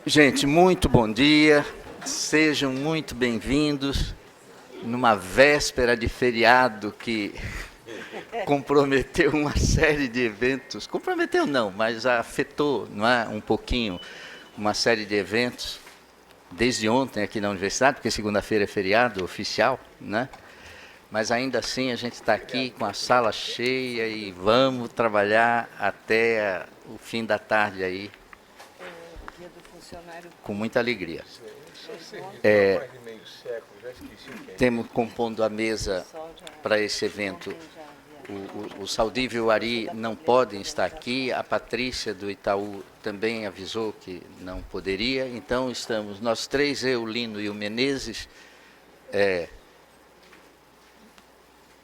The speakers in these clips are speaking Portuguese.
Gente, muito bom dia, sejam muito bem-vindos numa véspera de feriado que comprometeu uma série de eventos, comprometeu não, mas afetou, não é, um pouquinho uma série de eventos desde ontem aqui na universidade, porque segunda-feira é feriado oficial, né? Mas ainda assim a gente está aqui com a sala cheia e vamos trabalhar até o fim da tarde aí, com muita alegria. Temos compondo a mesa para esse evento. O Saldívio e o Ari não podem estar aqui, a Patrícia do Itaú também avisou que não poderia, então estamos nós três, eu, o Lino e o Menezes,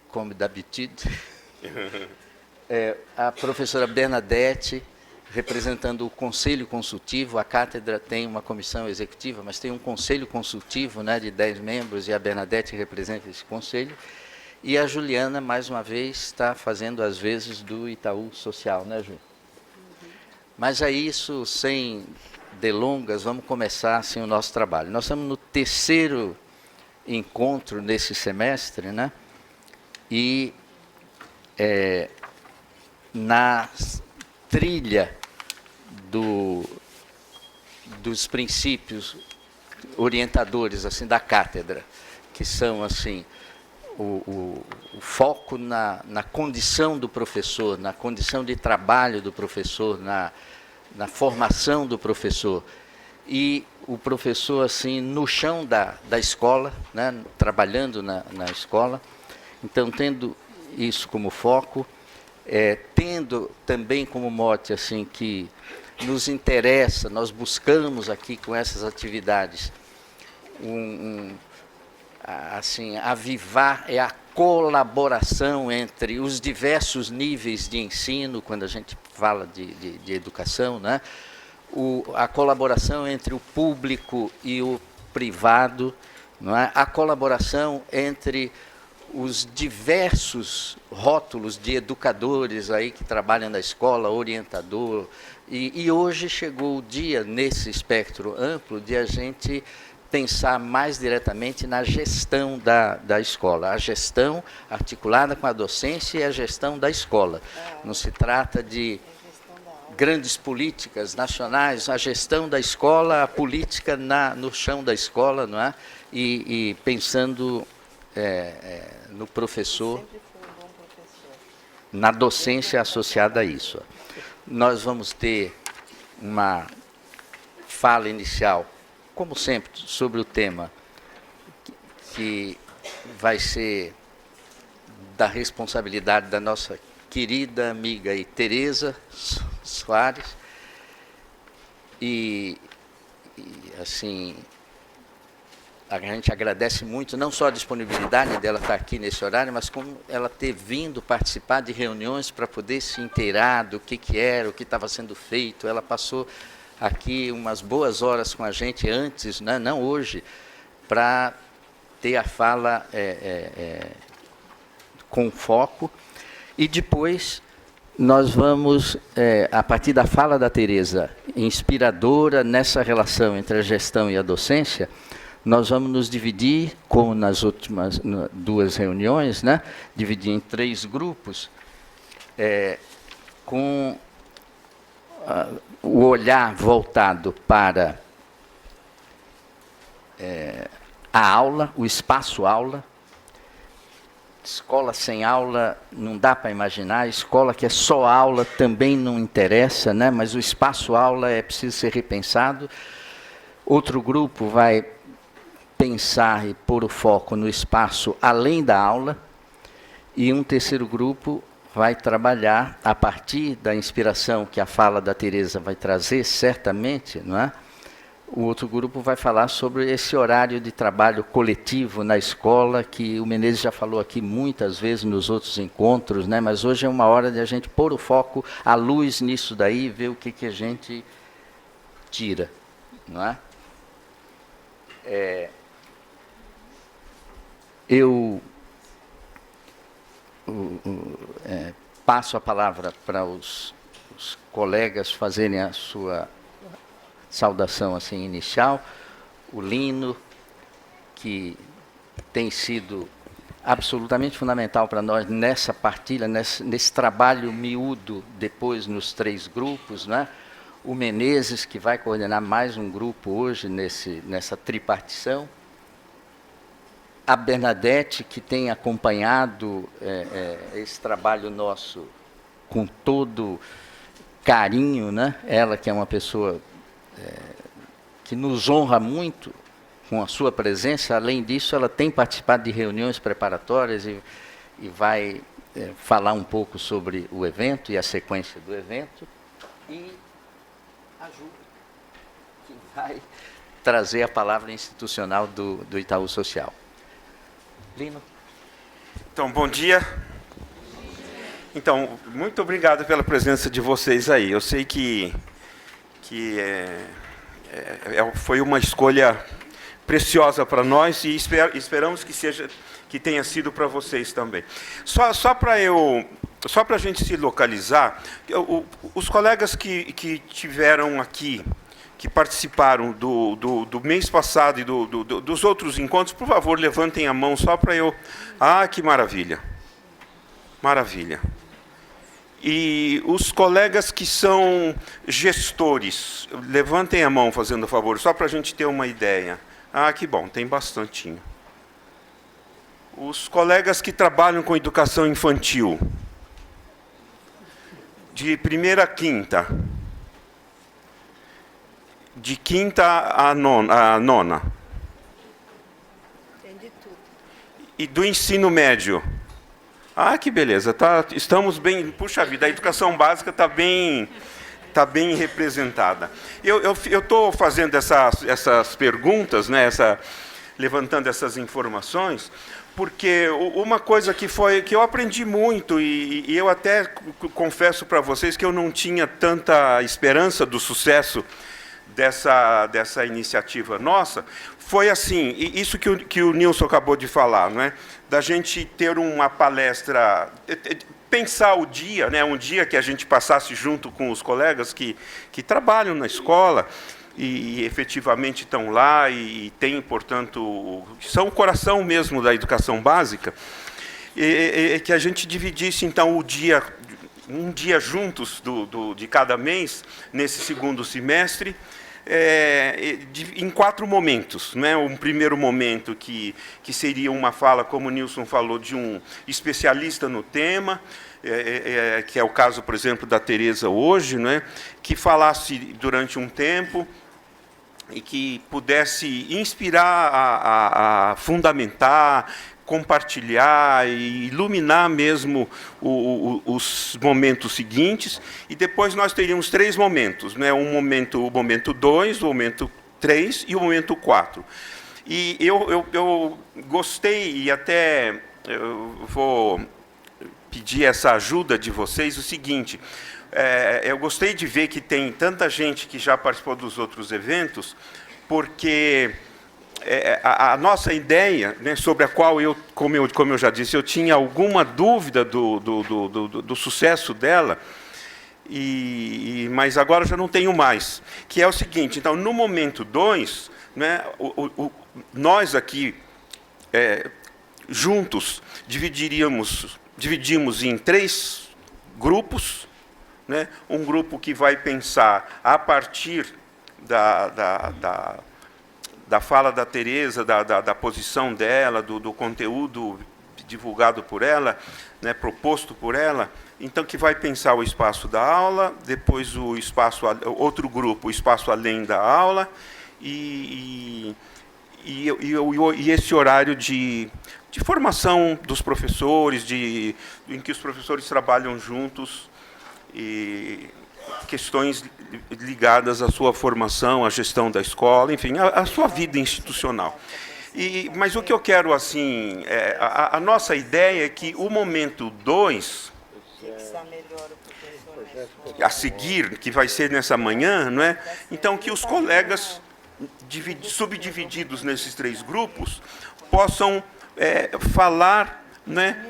como d'habitude, a professora Bernadette, representando o Conselho Consultivo. A cátedra tem uma comissão executiva, mas tem um Conselho Consultivo, né, de 10 membros, e a Bernadette representa esse conselho. E a Juliana, mais uma vez, está fazendo as vezes do Itaú Social, né, Ju? Mas é isso, sem delongas, vamos começar assim, o nosso trabalho. Nós estamos no terceiro encontro nesse semestre, né? E na trilha dos princípios orientadores assim da cátedra, que são assim o foco na condição do professor, na condição de trabalho do professor, na formação do professor, e o professor assim no chão da escola, né, trabalhando na escola. Então, tendo isso como foco, tendo também como mote assim que nos interessa, nós buscamos aqui com essas atividades assim, avivar a colaboração entre os diversos níveis de ensino, quando a gente fala de educação, né? A colaboração entre o público e o privado, não é? A colaboração entre os diversos rótulos de educadores aí que trabalham na escola, orientador, e hoje chegou o dia, nesse espectro amplo, de a gente pensar mais diretamente na gestão da escola, a gestão articulada com a docência e a gestão da escola. Não se trata de grandes políticas nacionais, a gestão da escola, a política no chão da escola, não é? E pensando no professor, na docência associada a isso. Nós vamos ter uma fala inicial, como sempre, sobre o tema que vai ser da responsabilidade da nossa querida amiga aí, Tereza Soares, e assim, a gente agradece muito, não só a disponibilidade dela estar aqui nesse horário, mas como ela ter vindo participar de reuniões para poder se inteirar do que era, o que estava sendo feito. Ela passou aqui umas boas horas com a gente antes, né, não hoje, para ter a fala com foco. E depois nós vamos, a partir da fala da Tereza, inspiradora nessa relação entre a gestão e a docência, nós vamos nos dividir, como nas últimas duas reuniões, né, dividir em 3 grupos, com o olhar voltado para a aula, o espaço aula. Escola sem aula não dá para imaginar, escola que é só aula também não interessa, né, mas o espaço aula é preciso ser repensado. Outro grupo vai pensar e pôr o foco no espaço além da aula, e um terceiro grupo vai trabalhar a partir da inspiração que a fala da Tereza vai trazer, certamente, não é? O outro grupo vai falar sobre esse horário de trabalho coletivo na escola, que o Menezes já falou aqui muitas vezes nos outros encontros, né? Mas hoje é uma hora de a gente pôr o foco, a luz nisso daí, e ver o que a gente tira, não é? Eu passo a palavra para os colegas fazerem a sua saudação assim inicial. O Lino, que tem sido absolutamente fundamental para nós nessa partilha, nesse trabalho miúdo, depois nos 3 grupos, né? O Menezes, que vai coordenar mais um grupo hoje nessa tripartição. A Bernadette, que tem acompanhado esse trabalho nosso com todo carinho, né? Ela que é uma pessoa que nos honra muito com a sua presença. Além disso, ela tem participado de reuniões preparatórias e vai falar um pouco sobre o evento e a sequência do evento. E a Ju, que vai trazer a palavra institucional do Itaú Social. Lino. Então, bom dia. Então, muito obrigado pela presença de vocês aí. Eu sei que foi uma escolha preciosa para nós e esperamos que tenha sido para vocês também. Só para a gente se localizar, os colegas que tiveram aqui, que participaram do mês passado e dos outros encontros, por favor, levantem a mão só para eu... Ah, que maravilha! Maravilha. E os colegas que são gestores, levantem a mão, fazendo favor, só para a gente ter uma ideia. Ah, que bom, tem bastantinho. Os colegas que trabalham com educação infantil, de 1ª a 5ª, de 5ª a 9ª. Tem de tudo. E do ensino médio. Ah, que beleza. Estamos bem... Puxa vida, a educação básica está bem representada. Eu estou fazendo essas perguntas, né, levantando essas informações, porque uma coisa que eu aprendi muito, e eu até confesso para vocês que eu não tinha tanta esperança do sucesso dessa iniciativa nossa, foi assim, isso que o Nilson acabou de falar, não é? Da gente ter uma palestra, pensar o dia, né? Um dia que a gente passasse junto com os colegas que trabalham na escola e efetivamente estão lá e têm, portanto, são o coração mesmo da educação básica, e que a gente dividisse, então, um dia juntos de cada mês, nesse 2º semestre, em 4 momentos, né? Um primeiro momento que seria uma fala, como o Nilson falou, de um especialista no tema, que é o caso, por exemplo, da Tereza hoje, né? Que falasse durante um tempo e que pudesse inspirar a fundamentar, compartilhar e iluminar mesmo os momentos seguintes, e depois nós teríamos 3 momentos, né? O momento 2, o momento 3 e o momento 4. E eu gostei, e até eu vou pedir essa ajuda de vocês, o seguinte: eu gostei de ver que tem tanta gente que já participou dos outros eventos, porque a nossa ideia, né, sobre a qual como eu já disse, eu tinha alguma dúvida do sucesso dela, mas agora já não tenho mais, que é o seguinte: então, no momento 2, né, nós aqui, juntos, dividimos em 3 grupos, né, um grupo que vai pensar a partir da fala da Tereza, da posição dela, do conteúdo divulgado por ela, né, proposto por ela, então que vai pensar o espaço da aula, depois outro grupo, o espaço além da aula, e esse horário de formação dos professores, em que os professores trabalham juntos, e questões ligadas à sua formação, à gestão da escola, enfim, à sua vida institucional. Mas o que eu quero, assim, a nossa ideia é que o momento 2, a seguir, que vai ser nessa manhã, não é? Então, que os colegas, subdivididos nesses 3 grupos, possam falar, né,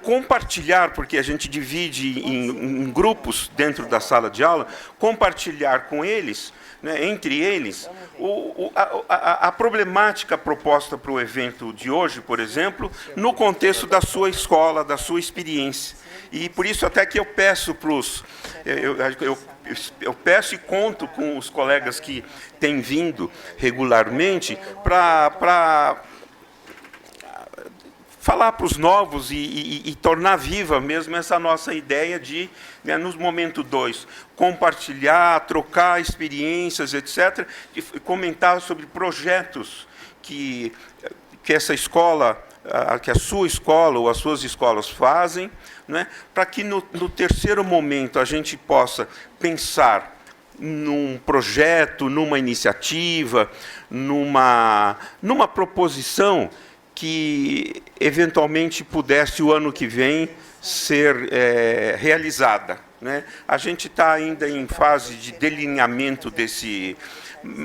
compartilhar, porque a gente divide em grupos dentro da sala de aula, compartilhar com eles, né, entre eles, a problemática proposta para o evento de hoje, por exemplo, no contexto da sua escola, da sua experiência. E por isso até que eu peço para os... Eu peço e conto com os colegas que têm vindo regularmente para falar para os novos e tornar viva mesmo essa nossa ideia de, né, nos momentos 2, compartilhar, trocar experiências, etc., e comentar sobre projetos que essa escola, que a sua escola ou as suas escolas fazem, né, para que no terceiro momento a gente possa pensar num projeto, numa iniciativa, numa proposição que eventualmente pudesse o ano que vem ser realizada, né? A gente está ainda em fase de delineamento desse,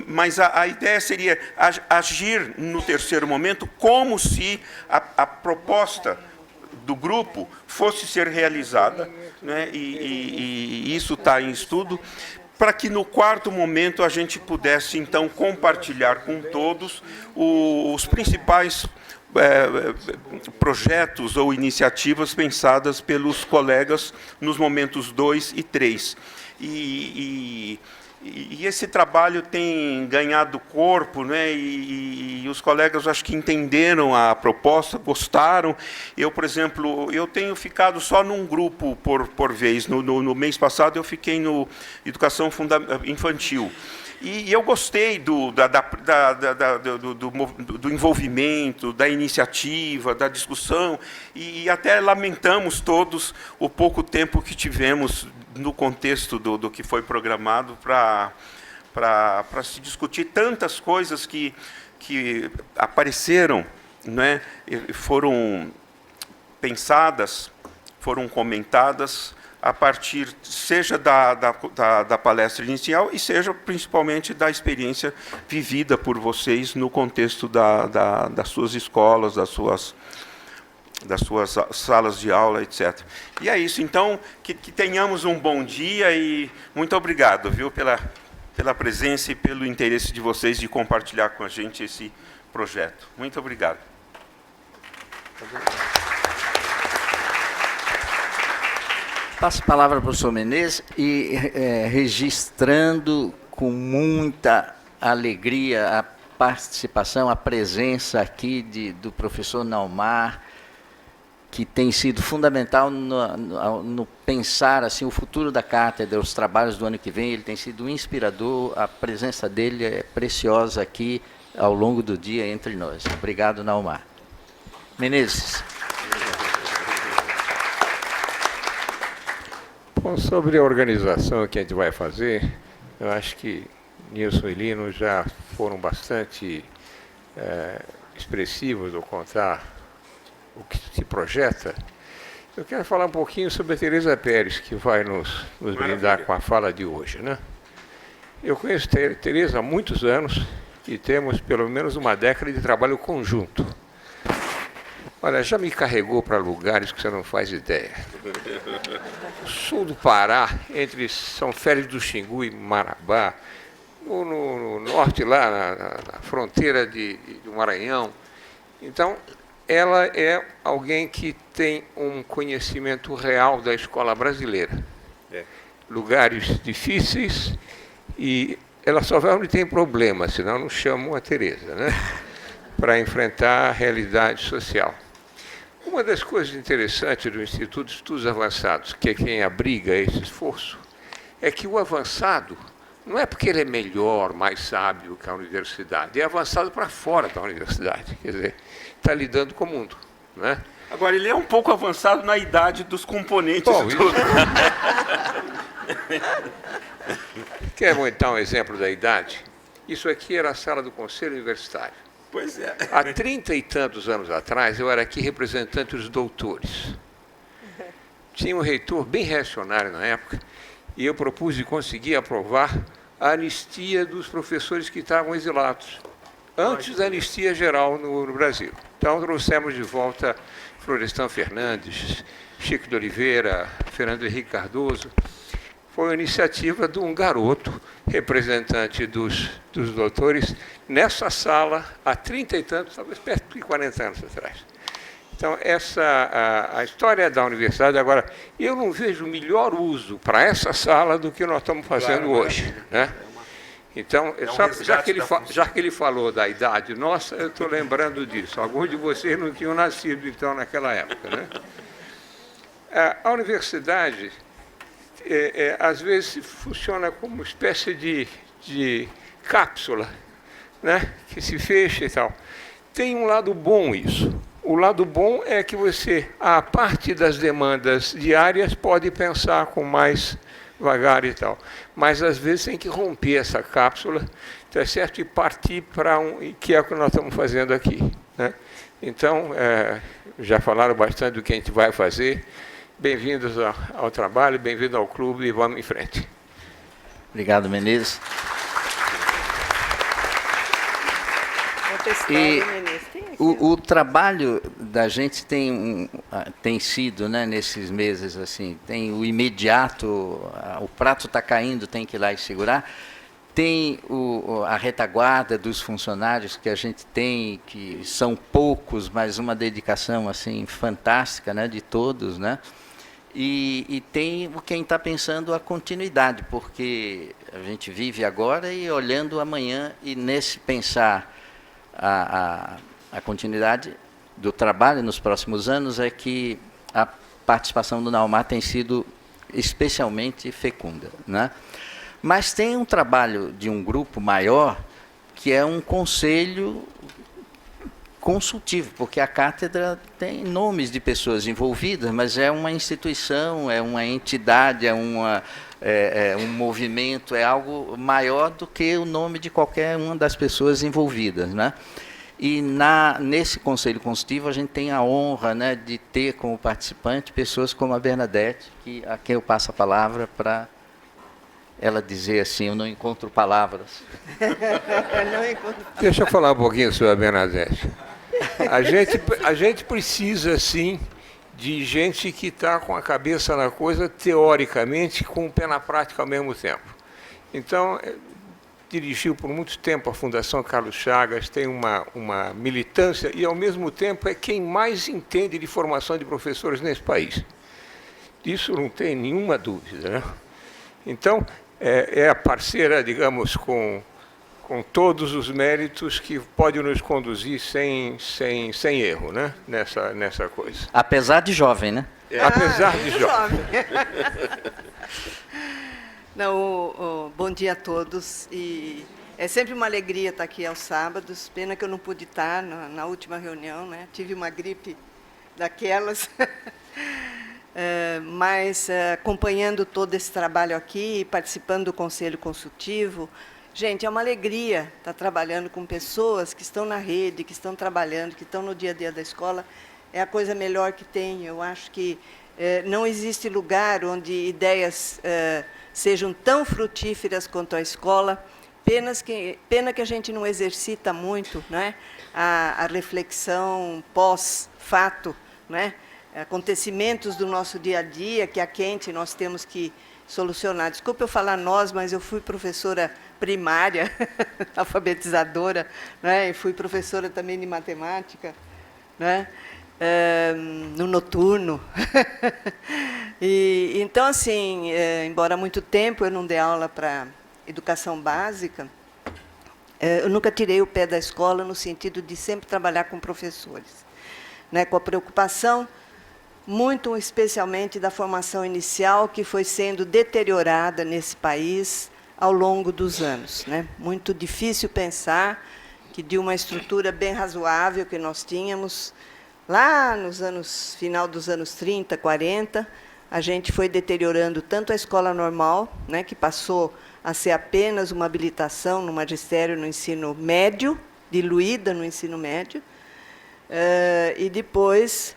mas a ideia seria agir no terceiro momento como se a proposta do grupo fosse ser realizada, né? E isso está em estudo, para que no quarto momento a gente pudesse então compartilhar com todos os principais projetos ou iniciativas pensadas pelos colegas nos momentos 2 e 3. E esse trabalho tem ganhado corpo, né? E os colegas, acho que entenderam a proposta, gostaram. Eu, por exemplo, eu tenho ficado só num grupo por vez. No mês passado eu fiquei no Educação Infantil. E eu gostei do envolvimento, da iniciativa, da discussão, e até lamentamos todos o pouco tempo que tivemos no contexto do que foi programado para se discutir tantas coisas que apareceram, né, foram pensadas, foram comentadas, a partir, seja da palestra inicial e seja principalmente da experiência vivida por vocês no contexto das suas escolas, das suas salas de aula, etc. E é isso, então, que tenhamos um bom dia e muito obrigado, viu, pela presença e pelo interesse de vocês de compartilhar com a gente esse projeto. Muito obrigado. Passo a palavra para o professor Menezes e registrando com muita alegria a participação, a presença aqui do professor Naumar, que tem sido fundamental no pensar assim, o futuro da cátedra, os trabalhos do ano que vem. Ele tem sido inspirador, a presença dele é preciosa aqui ao longo do dia entre nós. Obrigado, Naumar. Menezes. Bom, sobre a organização que a gente vai fazer, eu acho que Nilson e Lino já foram bastante expressivos ao contar o que se projeta. Eu quero falar um pouquinho sobre a Tereza Pérez, que vai nos brindar com a fala de hoje, né? Eu conheço a Tereza há muitos anos e temos pelo menos uma década de trabalho conjunto. Olha, já me carregou para lugares que você não faz ideia. Sul do Pará, entre São Félix do Xingu e Marabá, no norte, lá na fronteira do Maranhão. Então, ela é alguém que tem um conhecimento real da escola brasileira. Lugares difíceis, e ela só vai onde tem problema, senão não chamam a Tereza, né? Para enfrentar a realidade social. Uma das coisas interessantes do Instituto de Estudos Avançados, que é quem abriga esse esforço, é que o avançado não é porque ele é melhor, mais sábio que a universidade, é avançado para fora da universidade, quer dizer, está lidando com o mundo, né? Agora, ele é um pouco avançado na idade dos componentes. Bom, Quer dar um exemplo da idade? Isso aqui era a sala do Conselho Universitário. Pois é. Há 30 e tantos anos atrás, eu era aqui representante dos doutores. Tinha um reitor bem reacionário na época, e eu propus de conseguir aprovar a anistia dos professores que estavam exilados. antes da anistia geral no Brasil. Então, trouxemos de volta Florestan Fernandes, Chico de Oliveira, Fernando Henrique Cardoso. Foi uma iniciativa de um garoto, representante dos doutores, nessa sala, há 30 e tantos, talvez perto de 40 anos atrás. Então, a história da universidade, agora, eu não vejo melhor uso para essa sala do que nós estamos fazendo hoje, né? Então, já que ele falou da idade nossa, eu estou lembrando disso. Alguns de vocês não tinham nascido, então, naquela época, né? A universidade, às vezes, funciona como uma espécie de cápsula, né? Que se fecha e tal. Tem um lado bom isso. O lado bom é que você, a parte das demandas diárias, pode pensar com mais vagar e tal. Mas, às vezes, tem que romper essa cápsula, tá certo? E partir para que é o que nós estamos fazendo aqui, né? Então, já falaram bastante do que a gente vai fazer. Bem-vindos ao trabalho, bem-vindos ao clube e vamos em frente. Obrigado, Menezes. E o trabalho da gente tem sido, né, nesses meses, assim, tem o imediato, o prato está caindo, tem que ir lá e segurar. Tem a retaguarda dos funcionários que a gente tem, que são poucos, mas uma dedicação assim fantástica, né, de todos, né? E tem quem está pensando a continuidade, porque a gente vive agora e olhando amanhã, e nesse pensar a continuidade do trabalho nos próximos anos é que a participação do Naumar tem sido especialmente fecunda, né? Mas tem um trabalho de um grupo maior, que é um conselho consultivo, porque a cátedra tem nomes de pessoas envolvidas, mas é uma instituição, é uma entidade, é um movimento, é algo maior do que o nome de qualquer uma das pessoas envolvidas, né? E nesse conselho consultivo a gente tem a honra, né, de ter como participante pessoas como a Bernadette, a quem eu passo a palavra para ela dizer assim, eu não encontro palavras. Deixa eu falar um pouquinho sobre a Bernadette. A gente precisa, sim, de gente que está com a cabeça na coisa, teoricamente, com o pé na prática ao mesmo tempo. Então, dirigiu por muito tempo a Fundação Carlos Chagas, tem uma militância e, ao mesmo tempo, é quem mais entende de formação de professores nesse país. Disso não tem nenhuma dúvida, né? Então, é a parceira, digamos, com todos os méritos que pode nos conduzir sem erro, né? Nessa coisa. Apesar de jovem, né? Apesar de jovem. Não, bom dia a todos. E é sempre uma alegria estar aqui aos sábados. Pena que eu não pude estar na última reunião, né? Tive uma gripe daquelas. Mas acompanhando todo esse trabalho aqui, participando do Conselho Consultivo, gente, é uma alegria estar trabalhando com pessoas que estão na rede, que estão trabalhando, que estão no dia a dia da escola. É a coisa melhor que tem. Eu acho que não existe lugar onde ideias sejam tão frutíferas quanto a escola. Pena que a gente não exercita muito, né, a reflexão pós-fato, né? Acontecimentos do nosso dia a dia, que a quente nós temos que solucionar. Desculpa eu falar nós, mas eu fui professora primária, alfabetizadora, né, e fui professora também de matemática, né, no noturno. Então, assim, embora há muito tempo eu não dei aula para educação básica, eu nunca tirei o pé da escola no sentido de sempre trabalhar com professores, né, com a preocupação muito especialmente da formação inicial, que foi sendo deteriorada nesse país ao longo dos anos, né? Muito difícil pensar que, de uma estrutura bem razoável que nós tínhamos, lá final dos anos 30, 40, a gente foi deteriorando tanto a escola normal, né, que passou a ser apenas uma habilitação no magistério no ensino médio, diluída no ensino médio, e depois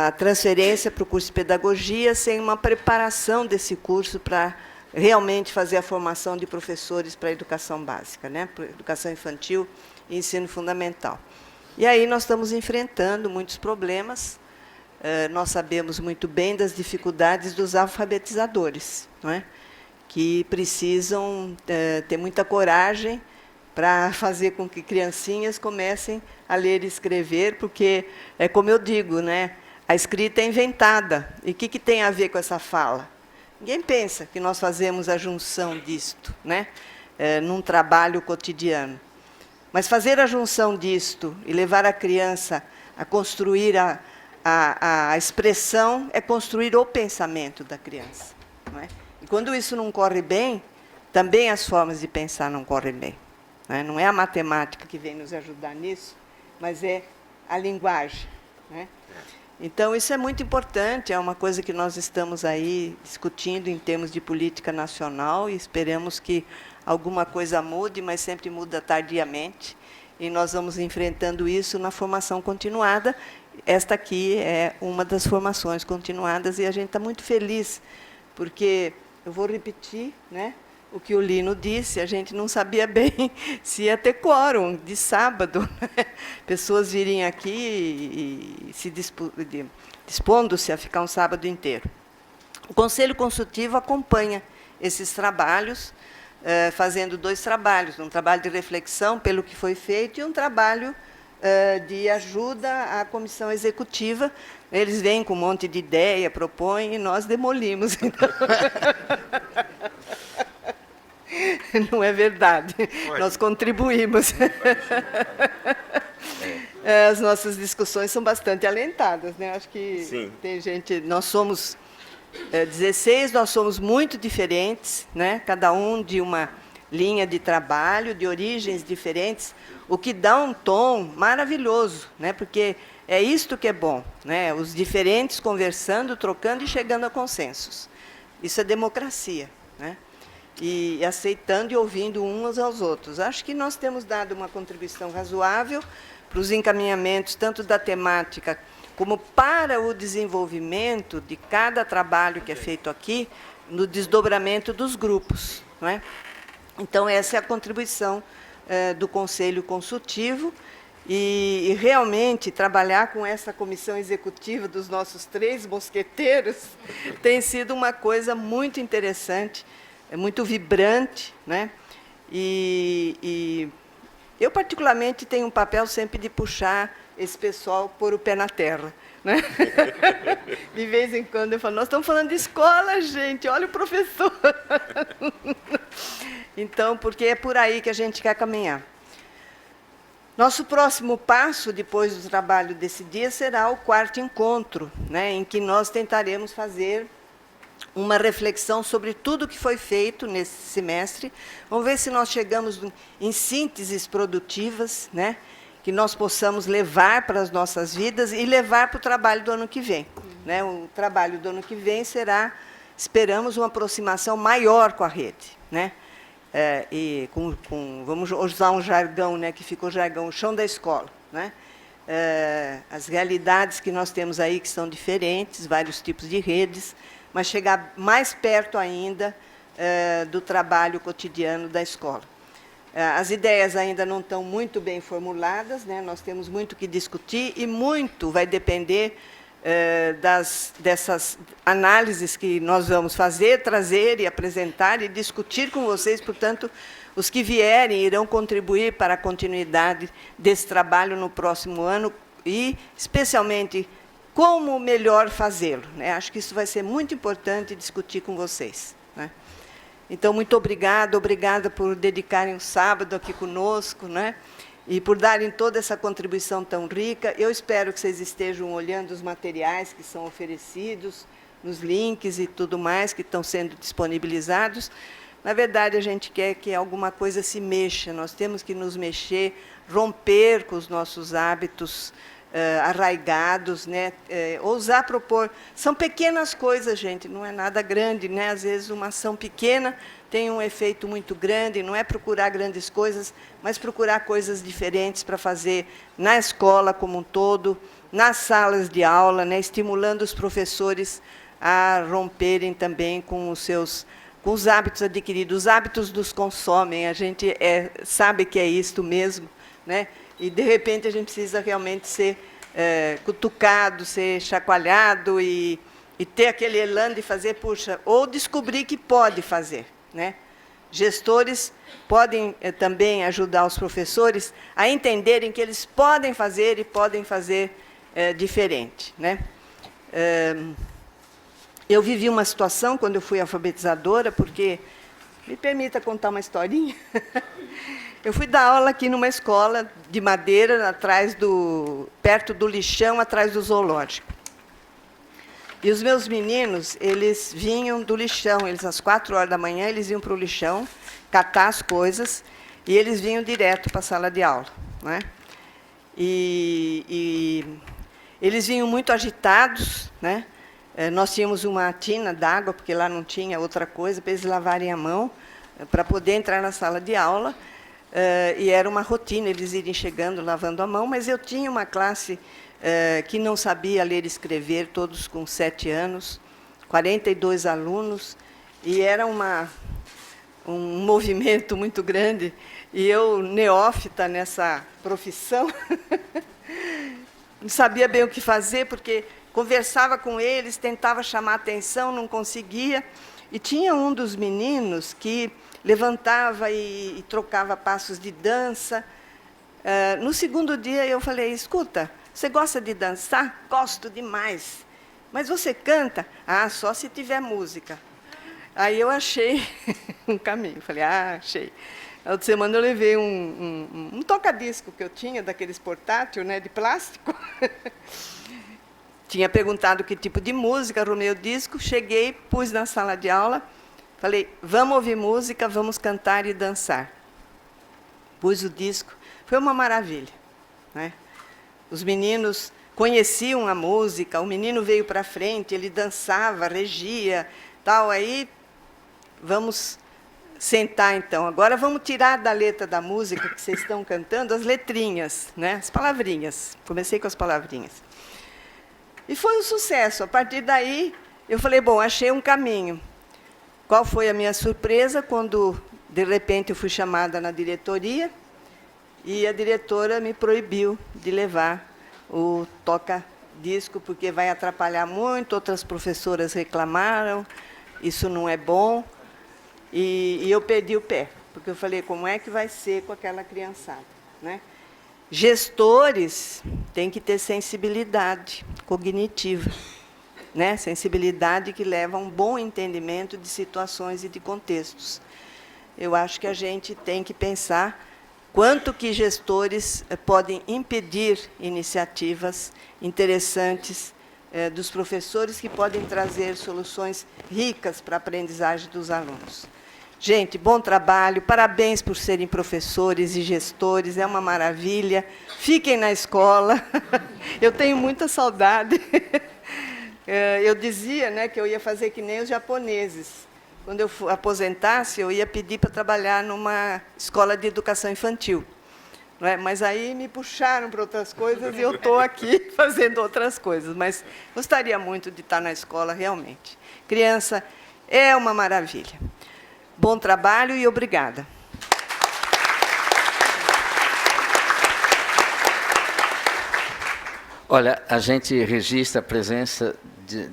a transferência para o curso de pedagogia, sem uma preparação desse curso para realmente fazer a formação de professores para a educação básica, né, para a educação infantil e ensino fundamental. E aí nós estamos enfrentando muitos problemas. Nós sabemos muito bem das dificuldades dos alfabetizadores, não é? Que precisam ter muita coragem para fazer com que criancinhas comecem a ler e escrever, porque, é como eu digo, né, a escrita é inventada. E o que tem a ver com essa fala? Ninguém pensa que nós fazemos a junção disto, né, num trabalho cotidiano. Mas fazer a junção disto e levar a criança a construir a expressão é construir o pensamento da criança. Não é? E quando isso não corre bem, também as formas de pensar não correm bem. Não é? Não é a matemática que vem nos ajudar nisso, mas é a linguagem. Não é? Então, isso é muito importante, é uma coisa que nós estamos aí discutindo em termos de política nacional e esperamos que alguma coisa mude, mas sempre muda tardiamente. E nós vamos enfrentando isso na formação continuada. Esta aqui é uma das formações continuadas e a gente está muito feliz, porque, eu vou repetir, né, o que o Lino disse, a gente não sabia bem se ia ter quórum de sábado. Né? Pessoas virem aqui e se dispondo-se a ficar um sábado inteiro. O Conselho Consultivo acompanha esses trabalhos, fazendo 2 trabalhos, um trabalho de reflexão pelo que foi feito e um trabalho de ajuda à comissão executiva. Eles vêm com um monte de ideia, propõem, e nós demolimos. Então. Não é verdade. Nós contribuímos. As nossas discussões são bastante alentadas, né? Acho que sim. Tem gente. Nós somos 16, nós somos muito diferentes, né? Cada um de uma linha de trabalho, de origens diferentes, o que dá um tom maravilhoso, né? Porque é isto que é bom, né? Os diferentes conversando, trocando e chegando a consensos. Isso é democracia, né? E aceitando e ouvindo uns aos outros. Acho que nós temos dado uma contribuição razoável para os encaminhamentos, tanto da temática como para o desenvolvimento de cada trabalho que é feito aqui, no desdobramento dos grupos. Não é? Então, essa é a contribuição do Conselho Consultivo, e realmente trabalhar com essa comissão executiva dos nossos 3 mosqueteiros tem sido uma coisa muito interessante, muito vibrante, né? E eu, particularmente, tenho um papel sempre de puxar esse pessoal pôr o pé na terra. Né? De vez em quando eu falo, nós estamos falando de escola, gente, olha o professor. Então, porque é por aí que a gente quer caminhar. Nosso próximo passo, depois do trabalho desse dia, será o 4º encontro, né, em que nós tentaremos fazer uma reflexão sobre tudo que foi feito nesse semestre. Vamos ver se nós chegamos em sínteses produtivas, né, que nós possamos levar para as nossas vidas e levar para o trabalho do ano que vem. Né? O trabalho do ano que vem será, esperamos, uma aproximação maior com a rede. Né? Vamos usar um jargão, né, que ficou jargão, o chão da escola. Né? As realidades que nós temos aí, que são diferentes, vários tipos de redes, mas chegar mais perto ainda do trabalho cotidiano da escola. As ideias ainda não estão muito bem formuladas, né? Nós temos muito que discutir e muito vai depender dessas análises que nós vamos fazer, trazer e apresentar e discutir com vocês. Portanto, os que vierem irão contribuir para a continuidade desse trabalho no próximo ano e, especialmente, como melhor fazê-lo. Né? Acho que isso vai ser muito importante discutir com vocês. Né? Então, muito obrigada por dedicarem o sábado aqui conosco, né? E por darem toda essa contribuição tão rica. Eu espero que vocês estejam olhando os materiais que são oferecidos, nos links e tudo mais que estão sendo disponibilizados. Na verdade, a gente quer que alguma coisa se mexa, nós temos que nos mexer, romper com os nossos hábitos arraigados, né? Ousar propor. São pequenas coisas, gente, não é nada grande. Né? Às vezes, uma ação pequena tem um efeito muito grande, não é procurar grandes coisas, mas procurar coisas diferentes para fazer na escola como um todo, nas salas de aula, né? Estimulando os professores a romperem também com os hábitos adquiridos. Os hábitos nos consomem, a gente sabe que é isto mesmo, né? E, de repente, a gente precisa realmente ser cutucado, ser chacoalhado e ter aquele elan de fazer, puxa, ou descobrir que pode fazer, né? Gestores podem também ajudar os professores a entenderem que eles podem fazer e podem fazer diferente, né? Eu vivi uma situação quando eu fui alfabetizadora, porque, me permita contar uma historinha. Eu fui dar aula aqui numa escola de madeira, perto do lixão, atrás do zoológico. E os meus meninos, eles vinham do lixão, às 4 horas da manhã, eles iam para o lixão, catar as coisas, e eles vinham direto para a sala de aula, né? E eles vinham muito agitados, né? Nós tínhamos uma tina d'água, porque lá não tinha outra coisa, para eles lavarem a mão, para poder entrar na sala de aula. E era uma rotina, eles irem chegando, lavando a mão, mas eu tinha uma classe que não sabia ler e escrever, todos com 7 anos, 42 alunos, e era um movimento muito grande, e eu, neófita nessa profissão, não sabia bem o que fazer, porque conversava com eles, tentava chamar a atenção, não conseguia, e tinha um dos meninos que levantava e trocava passos de dança. No segundo dia, eu falei, escuta, você gosta de dançar? Gosto demais. Mas você canta? Ah, só se tiver música. Aí eu achei um caminho. Falei, achei. Na outra semana eu levei um toca-disco que eu tinha, daqueles portátil, né, de plástico. Tinha perguntado que tipo de música, arrumei o disco, cheguei, pus na sala de aula, falei, vamos ouvir música, vamos cantar e dançar. Pus o disco, foi uma maravilha, né? Os meninos conheciam a música, o menino veio para frente, ele dançava, regia, tal. Aí, vamos sentar, então. Agora vamos tirar da letra da música que vocês estão cantando as letrinhas, né? As palavrinhas. Comecei com as palavrinhas. E foi um sucesso. A partir daí, eu falei, bom, achei um caminho. Qual foi a minha surpresa quando, de repente, eu fui chamada na diretoria e a diretora me proibiu de levar o toca-disco, porque vai atrapalhar muito, outras professoras reclamaram, isso não é bom. E eu perdi o pé, porque eu falei, como é que vai ser com aquela criançada, né? Gestores têm que ter sensibilidade cognitiva, né? Sensibilidade que leva a um bom entendimento de situações e de contextos. Eu acho que a gente tem que pensar quanto que gestores podem impedir iniciativas interessantes dos professores que podem trazer soluções ricas para a aprendizagem dos alunos. Gente, bom trabalho, parabéns por serem professores e gestores, é uma maravilha. Fiquem na escola, eu tenho muita saudade. Eu dizia, né, que eu ia fazer que nem os japoneses. Quando eu aposentasse, eu ia pedir para trabalhar numa escola de educação infantil. Não é? Mas aí me puxaram para outras coisas e eu estou aqui fazendo outras coisas. Mas gostaria muito de estar na escola, realmente. Criança é uma maravilha. Bom trabalho e obrigada. Olha, a gente registra a presença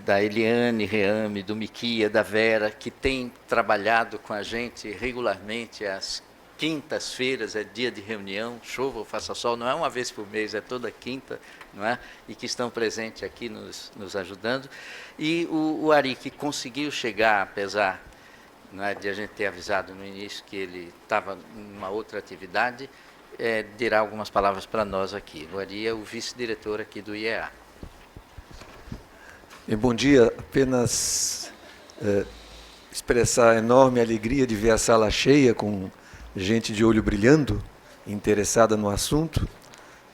da Eliane Reame, do Miquia, da Vera, que tem trabalhado com a gente regularmente às quintas-feiras, é dia de reunião, chova ou faça sol, não é uma vez por mês, é toda quinta, não é? E que estão presentes aqui nos ajudando. E o Ari, que conseguiu chegar, apesar, não é, de a gente ter avisado no início que ele estava em uma outra atividade, dirá algumas palavras para nós aqui. O Ari é o vice-diretor aqui do IEA. Bom dia, apenas expressar a enorme alegria de ver a sala cheia, com gente de olho brilhando, interessada no assunto,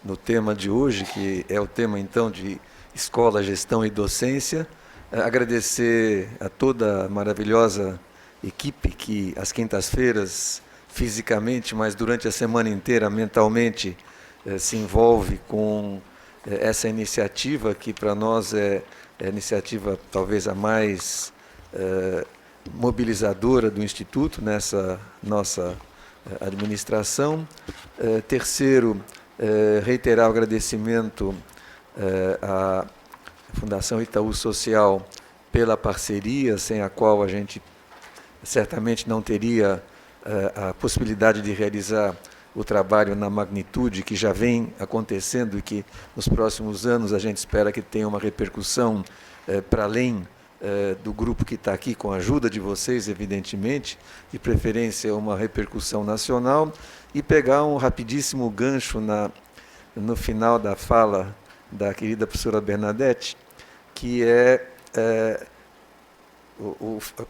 no tema de hoje, que é o tema, então, de escola, gestão e docência. Agradecer a toda a maravilhosa equipe que, às quintas-feiras, fisicamente, mas durante a semana inteira, mentalmente, se envolve com essa iniciativa, que para nós é a iniciativa talvez a mais mobilizadora do Instituto, nessa nossa administração. Terceiro, reiterar o agradecimento à Fundação Itaú Social pela parceria, sem a qual a gente certamente não teria a possibilidade de realizar o trabalho na magnitude que já vem acontecendo e que nos próximos anos a gente espera que tenha uma repercussão para além do grupo que está aqui, com a ajuda de vocês, evidentemente, de preferência uma repercussão nacional, e pegar um rapidíssimo gancho no final da fala da querida professora Bernadette, que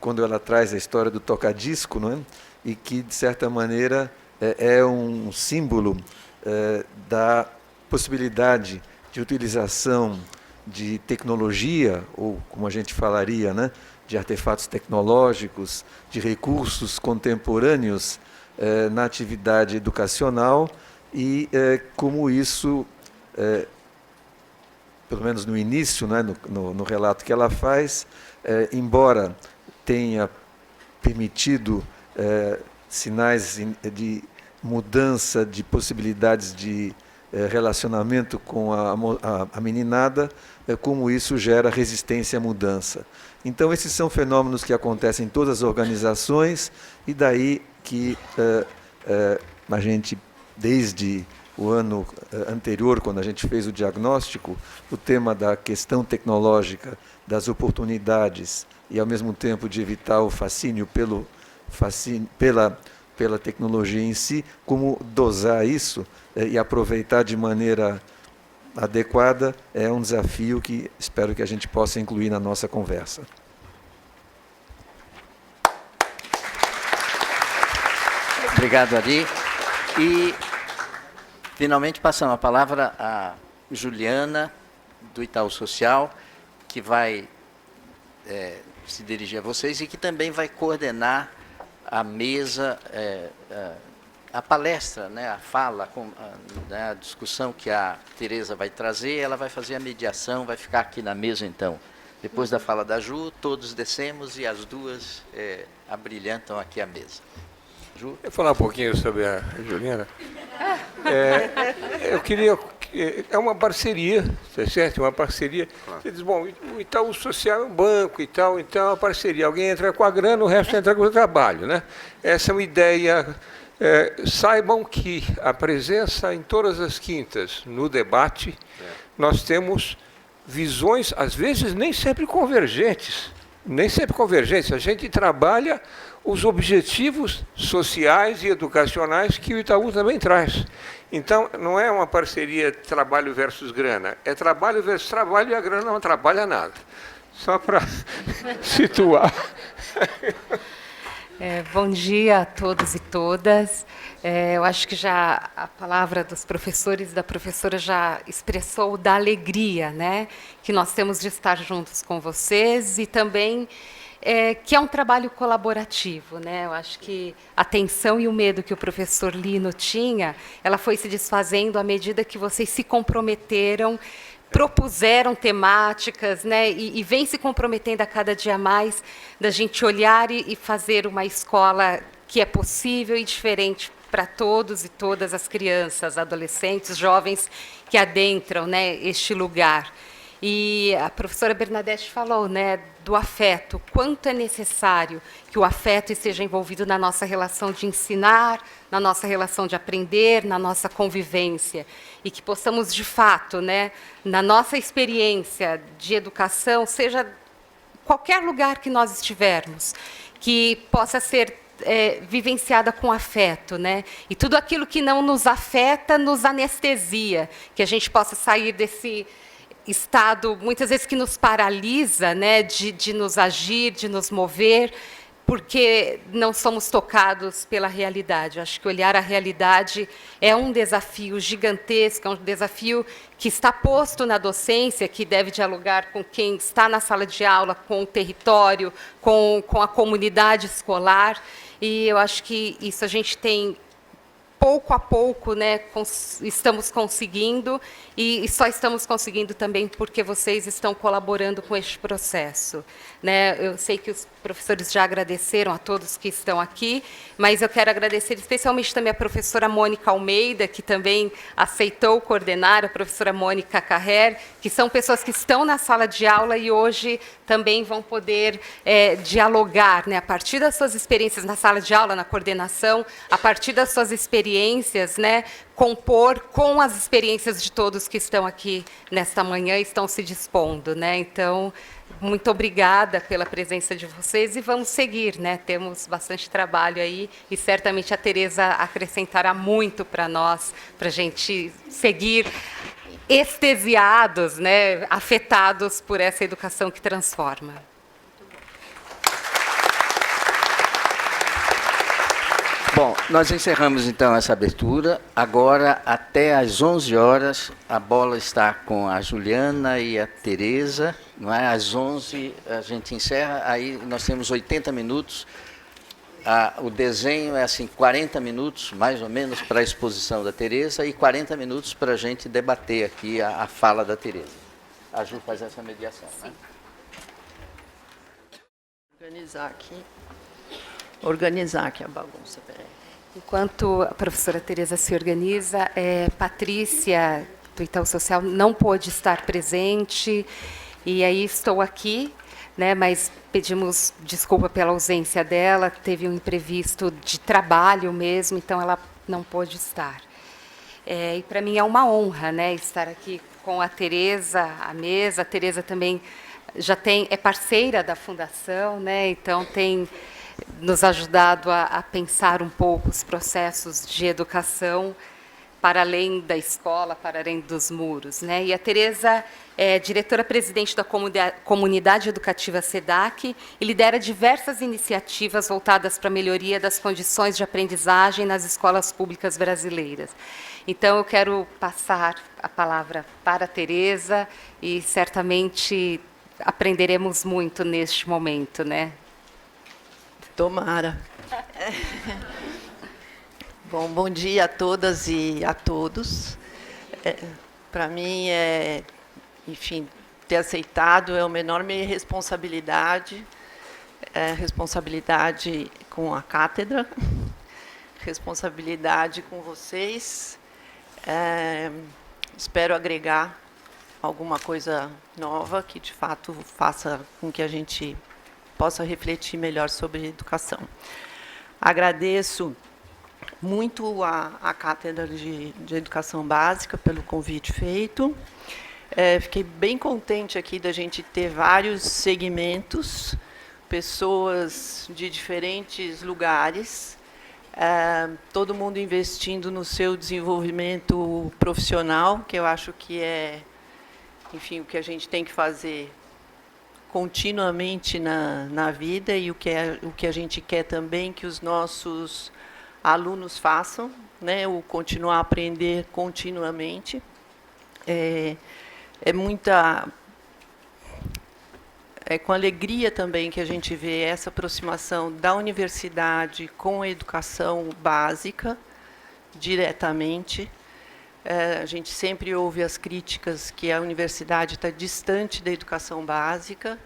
quando ela traz a história do tocadisco, não é? E que, de certa maneira, é um símbolo da possibilidade de utilização de tecnologia, ou como a gente falaria, né, de artefatos tecnológicos, de recursos contemporâneos na atividade educacional, e como isso, pelo menos no início, né, no relato que ela faz, embora tenha permitido sinais de mudança de possibilidades de relacionamento com a meninada, como isso gera resistência à mudança. Então, esses são fenômenos que acontecem em todas as organizações, e daí que a gente, desde o ano anterior, quando a gente fez o diagnóstico, o tema da questão tecnológica, das oportunidades e, ao mesmo tempo, de evitar o fascínio pela tecnologia em si, como dosar isso e aproveitar de maneira adequada, é um desafio que espero que a gente possa incluir na nossa conversa. Obrigado, Ari. E, finalmente, passamos a palavra a Juliana, do Itaú Social, que vai se dirigir a vocês e que também vai coordenar a mesa, a palestra, né, a fala, a discussão que a Tereza vai trazer. Ela vai fazer a mediação, vai ficar aqui na mesa, então. Depois da fala da Ju, todos descemos e as duas abrilhantam aqui a mesa. Ju? Eu vou falar um pouquinho sobre a Juliana. Eu queria... É uma parceria, certo? Uma parceria. Você diz, bom, o Itaú Social é um banco e tal, então é uma parceria. Alguém entra com a grana, o resto entra com o trabalho, né? Essa é uma ideia. Saibam que a presença em todas as quintas no debate, nós temos visões, às vezes, nem sempre convergentes. Nem sempre convergentes. A gente trabalha os objetivos sociais e educacionais que o Itaú também traz. Então, não é uma parceria trabalho versus grana, é trabalho versus trabalho, e a grana não trabalha nada. Só para situar. Bom dia a todos e todas. Eu acho que já a palavra dos professores e da professora já expressou da alegria, né, que nós temos de estar juntos com vocês, e também que é um trabalho colaborativo, né? Eu acho que a tensão e o medo que o professor Lino tinha, ela foi se desfazendo à medida que vocês se comprometeram, propuseram temáticas, né? E vem se comprometendo a cada dia mais da gente olhar e fazer uma escola que é possível e diferente para todos e todas as crianças, adolescentes, jovens que adentram, né, este lugar. E a professora Bernadette falou, né, do afeto, quanto é necessário que o afeto esteja envolvido na nossa relação de ensinar, na nossa relação de aprender, na nossa convivência, e que possamos, de fato, né, na nossa experiência de educação, seja qualquer lugar que nós estivermos, que possa ser vivenciada com afeto, né? E tudo aquilo que não nos afeta, nos anestesia, que a gente possa sair desse estado, muitas vezes, que nos paralisa, né, de nos agir, de nos mover, porque não somos tocados pela realidade. Eu acho que olhar a realidade é um desafio gigantesco, é um desafio que está posto na docência, que deve dialogar com quem está na sala de aula, com o território, com a comunidade escolar, e eu acho que isso a gente tem pouco a pouco, né, estamos conseguindo, e só estamos conseguindo também porque vocês estão colaborando com este processo, né? Eu sei que os professores já agradeceram a todos que estão aqui, mas eu quero agradecer especialmente também a professora Mônica Almeida, que também aceitou coordenar, a professora Mônica Carrer, que são pessoas que estão na sala de aula e hoje também vão poder dialogar, né, a partir das suas experiências na sala de aula, na coordenação, a partir das suas experiências, né, compor com as experiências de todos que estão aqui nesta manhã e estão se dispondo, né? Então, muito obrigada pela presença de vocês e vamos seguir, né? Temos bastante trabalho aí e certamente a Tereza acrescentará muito para nós, para a gente seguir extasiados, né? Afetados por essa educação que transforma. Bom, nós encerramos então essa abertura. Agora, até às 11 horas, a bola está com a Juliana e a Tereza. Não é? Às 11 a gente encerra, aí nós temos 80 minutos. O desenho é assim, 40 minutos, mais ou menos, para a exposição da Tereza e 40 minutos para a gente debater aqui a fala da Tereza. A Ju faz essa mediação. Né? Organizar aqui a bagunça, peraí. Enquanto a professora Tereza se organiza, Patrícia, do Itaú Social, não pôde estar presente, e aí estou aqui, né, mas pedimos desculpa pela ausência dela, teve um imprevisto de trabalho mesmo, então ela não pôde estar. E para mim é uma honra, né, estar aqui com a Tereza à mesa. A Tereza também já é parceira da Fundação, né, então tem nos ajudado a pensar um pouco os processos de educação para além da escola, para além dos muros, né? E a Tereza é diretora-presidente da Comunidade Educativa SEDAC e lidera diversas iniciativas voltadas para a melhoria das condições de aprendizagem nas escolas públicas brasileiras. Então, eu quero passar a palavra para a Tereza e certamente aprenderemos muito neste momento, né? Tomara. Bom dia a todas e a todos. Para mim, enfim, ter aceitado é uma enorme responsabilidade, responsabilidade com a cátedra, responsabilidade com vocês. Espero agregar alguma coisa nova que, de fato, faça com que a gente possa refletir melhor sobre educação. Agradeço muito a Cátedra de Educação Básica pelo convite feito. Fiquei bem contente aqui da gente ter vários segmentos, pessoas de diferentes lugares, todo mundo investindo no seu desenvolvimento profissional, que eu acho que enfim, o que a gente tem que fazer continuamente na vida e o que a gente quer também que os nossos alunos façam, né, o continuar a aprender continuamente. É com alegria também que a gente vê essa aproximação da universidade com a educação básica, diretamente. A gente sempre ouve as críticas que a universidade está distante da educação básica.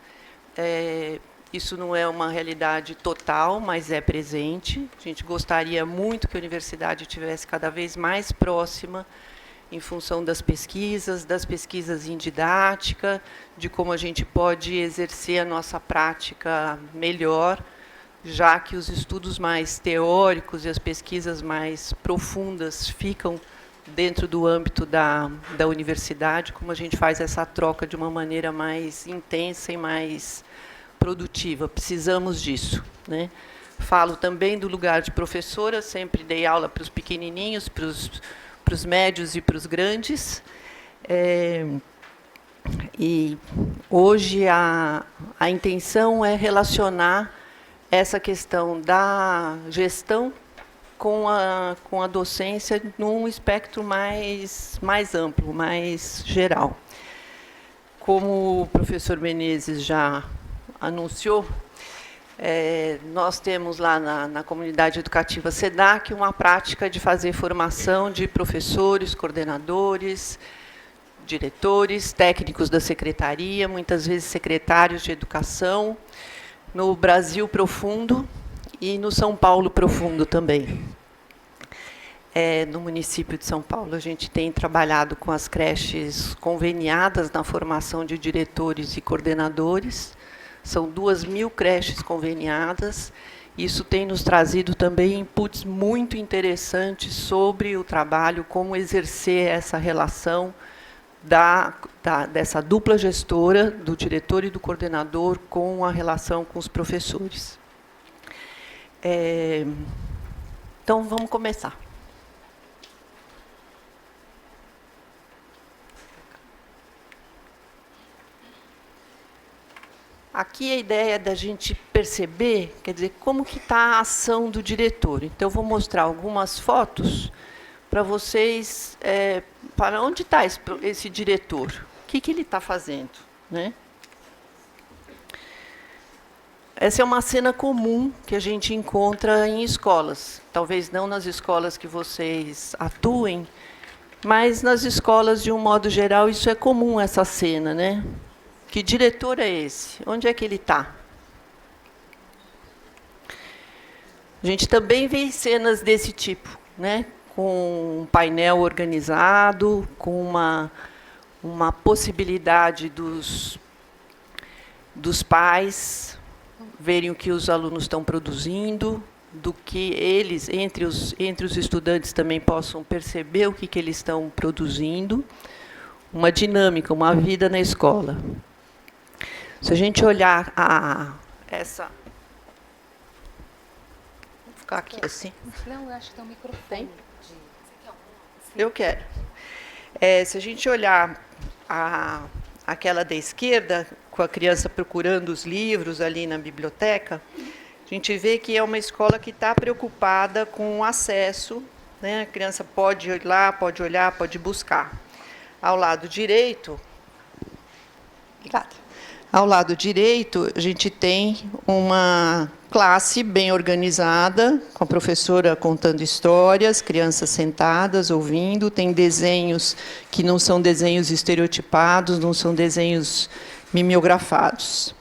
Isso não é uma realidade total, mas é presente. A gente gostaria muito que a universidade estivesse cada vez mais próxima em função das pesquisas em didática, de como a gente pode exercer a nossa prática melhor, já que os estudos mais teóricos e as pesquisas mais profundas ficam dentro do âmbito da universidade, como a gente faz essa troca de uma maneira mais intensa e mais produtiva. Precisamos disso, né? Falo também do lugar de professora, sempre dei aula para os pequenininhos, para os médios e para os grandes. E hoje a intenção é relacionar essa questão da gestão com a docência num espectro mais amplo, mais geral. Como o professor Menezes já anunciou, Nós temos lá na comunidade educativa SEDAC uma prática de fazer formação de professores, coordenadores, diretores, técnicos da secretaria, muitas vezes secretários de educação, no Brasil Profundo e no São Paulo Profundo também. No município de São Paulo, a gente tem trabalhado com as creches conveniadas na formação de diretores e coordenadores. São 2.000 creches conveniadas. Isso tem nos trazido também inputs muito interessantes sobre o trabalho, como exercer essa relação dessa dupla gestora, do diretor e do coordenador, com a relação com os professores. Então, vamos começar. Aqui a ideia é da gente perceber, quer dizer, como que está a ação do diretor. Então, eu vou mostrar algumas fotos para vocês, para onde está esse diretor, o que ele está fazendo, né? Essa é uma cena comum que a gente encontra em escolas, talvez não nas escolas que vocês atuem, mas nas escolas, de um modo geral, isso é comum, essa cena, né? Que diretor é esse? Onde é que ele está? A gente também vê cenas desse tipo, né? Com um painel organizado, com uma possibilidade dos pais verem o que os alunos estão produzindo, do que eles, entre os estudantes, também possam perceber o que eles estão produzindo. Uma dinâmica, uma vida na escola. Se a gente olhar essa... Vou ficar aqui assim. Não, eu acho que tem um microfone. Tem? Eu quero. Se a gente olhar aquela da esquerda, com a criança procurando os livros ali na biblioteca, a gente vê que é uma escola que está preocupada com o acesso, né? A criança pode ir lá, pode olhar, pode buscar. Ao lado direito... Obrigada. Ao lado direito, a gente tem uma classe bem organizada, com a professora contando histórias, crianças sentadas, ouvindo. Tem desenhos que não são desenhos estereotipados, não são desenhos mimeografados.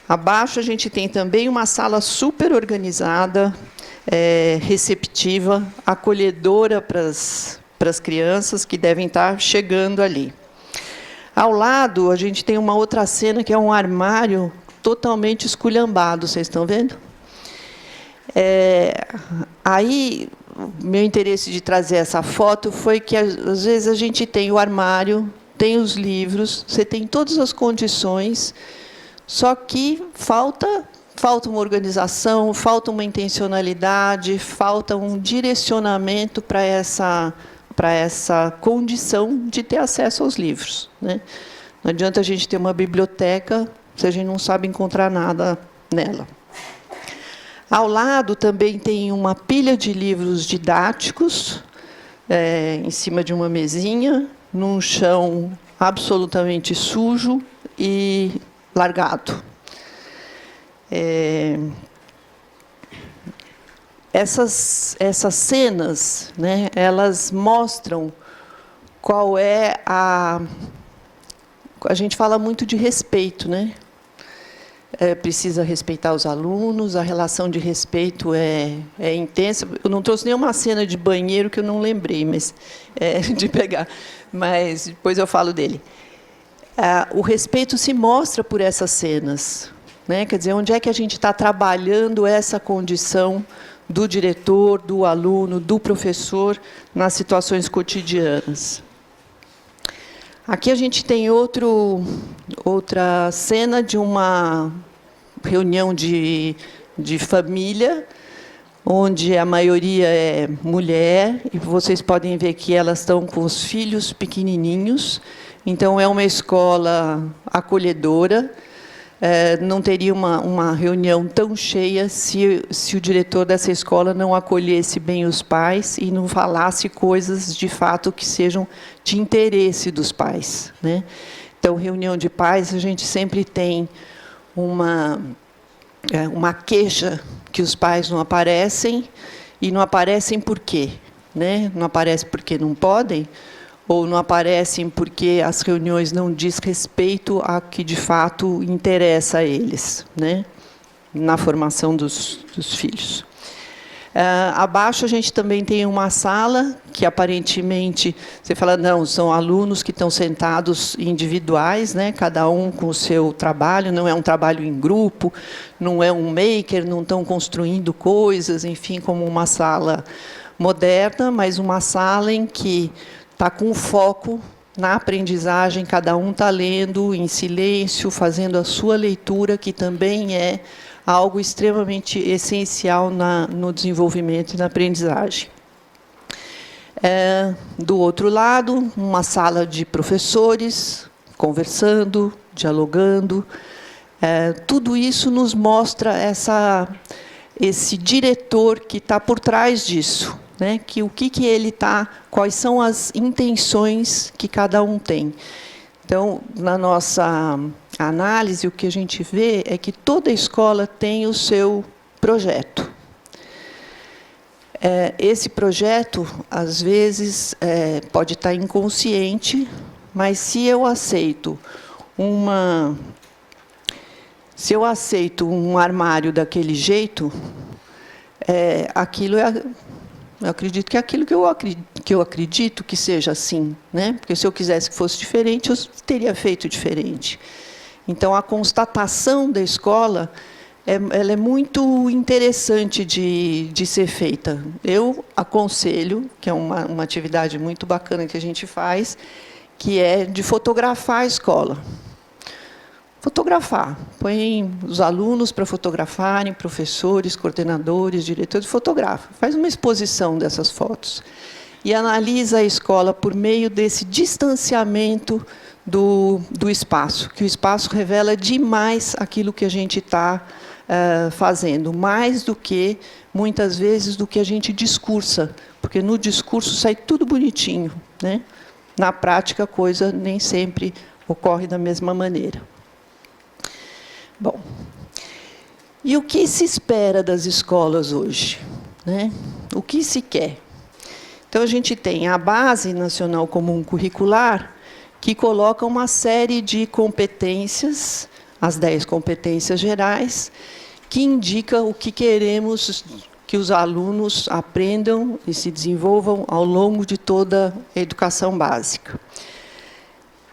Abaixo, a gente tem também uma sala super organizada, receptiva, acolhedora para as crianças que devem estar chegando ali. Ao lado, a gente tem uma outra cena, que é um armário totalmente esculhambado. Vocês estão vendo? Aí, meu interesse de trazer essa foto foi que, às vezes, a gente tem o armário, tem os livros, você tem todas as condições, só que falta uma organização, falta uma intencionalidade, falta um direcionamento para essa condição de ter acesso aos livros, né? Não adianta a gente ter uma biblioteca se a gente não sabe encontrar nada nela. Ao lado também tem uma pilha de livros didáticos, em cima de uma mesinha, num chão absolutamente sujo e largado. Essas cenas, né, elas mostram qual é a gente fala muito de respeito, né? Precisa respeitar os alunos, a relação de respeito é intensa. Eu não trouxe nenhuma cena de banheiro que eu não lembrei, mas de pegar, mas depois eu falo dele. O respeito se mostra por essas cenas, né? Quer dizer, onde é que a gente está trabalhando essa condição do diretor, do aluno, do professor, nas situações cotidianas. Aqui a gente tem outra cena de uma reunião de família, onde a maioria é mulher, e vocês podem ver que elas estão com os filhos pequenininhos. Então, é uma escola acolhedora. Não teria uma reunião tão cheia se o diretor dessa escola não acolhesse bem os pais e não falasse coisas, de fato, que sejam de interesse dos pais, né? Então, reunião de pais, a gente sempre tem uma queixa que os pais não aparecem, e não aparecem por quê? Né? Não aparecem porque não podem, ou não aparecem porque as reuniões não diz respeito a que, de fato, interessa a eles, né? Na formação dos filhos. Abaixo a gente também tem uma sala que aparentemente você fala, não, são alunos que estão sentados individuais, né, cada um com o seu trabalho, não é um trabalho em grupo, não é um maker, não estão construindo coisas, enfim, como uma sala moderna, mas uma sala em que está com foco na aprendizagem, cada um está lendo em silêncio, fazendo a sua leitura, que também é algo extremamente essencial no desenvolvimento e na aprendizagem. Do outro lado, uma sala de professores, conversando, dialogando. Tudo isso nos mostra esse diretor que está por trás disso, né? O que ele está, quais são as intenções que cada um tem. Então, na nossa análise, o que a gente vê é que toda escola tem o seu projeto. Esse projeto, às vezes, pode estar inconsciente, mas se eu aceito um armário daquele jeito, aquilo eu acredito que é aquilo que eu acredito que seja assim, né? Porque se eu quisesse que fosse diferente, eu teria feito diferente. Então, a constatação da escola ela é muito interessante de ser feita. Eu aconselho, que é uma atividade muito bacana que a gente faz, que é de fotografar a escola. Fotografar. Põe os alunos para fotografarem, professores, coordenadores, diretores, fotografa. Faz uma exposição dessas fotos. E analisa a escola por meio desse distanciamento do espaço, que o espaço revela demais aquilo que a gente está fazendo, mais do que, muitas vezes, do que a gente discursa, porque no discurso sai tudo bonitinho, né? Na prática, a coisa nem sempre ocorre da mesma maneira. Bom, e o que se espera das escolas hoje, né? O que se quer? Então, a gente tem a Base Nacional Comum Curricular, que coloca uma série de competências, as 10 competências gerais, que indica o que queremos que os alunos aprendam e se desenvolvam ao longo de toda a educação básica.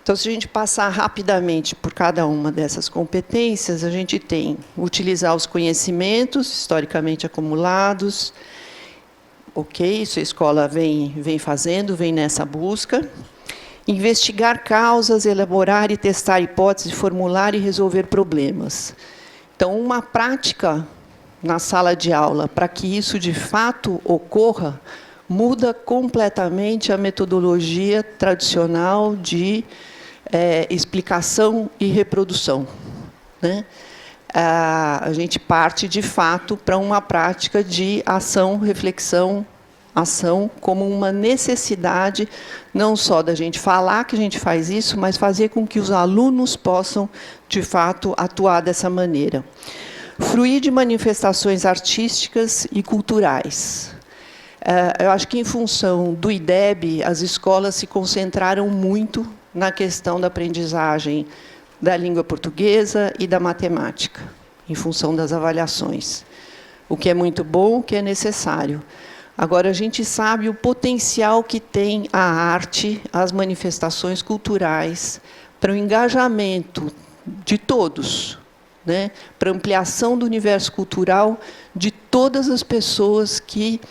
Então, se a gente passar rapidamente por cada uma dessas competências, a gente tem utilizar os conhecimentos historicamente acumulados. Ok, isso a escola vem fazendo, vem nessa busca. Investigar causas, elaborar e testar hipóteses, formular e resolver problemas. Então, uma prática na sala de aula, para que isso de fato ocorra, muda completamente a metodologia tradicional de explicação e reprodução, né? A gente parte, de fato, para uma prática de ação, reflexão, ação, como uma necessidade, não só da gente falar que a gente faz isso, mas fazer com que os alunos possam, de fato, atuar dessa maneira. Fruir de manifestações artísticas e culturais. Eu acho que, em função do IDEB, as escolas se concentraram muito na questão da aprendizagem da língua portuguesa e da matemática, em função das avaliações. O que é muito bom, o que é necessário. Agora, a gente sabe o potencial que tem a arte, as manifestações culturais, para o engajamento de todos, né? Para a ampliação do universo cultural de todas as pessoas que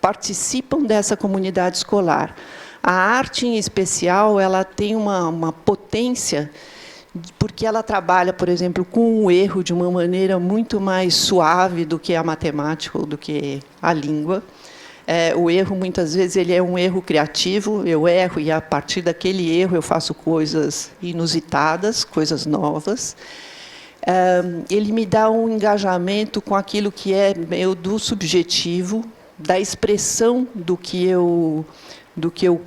participam dessa comunidade escolar. A arte, em especial, ela tem uma potência, porque ela trabalha, por exemplo, com o erro de uma maneira muito mais suave do que a matemática ou do que a língua. O erro, muitas vezes, ele é um erro criativo. Eu erro e, a partir daquele erro, eu faço coisas inusitadas, coisas novas. Ele me dá um engajamento com aquilo que é meio do subjetivo, da expressão do que eu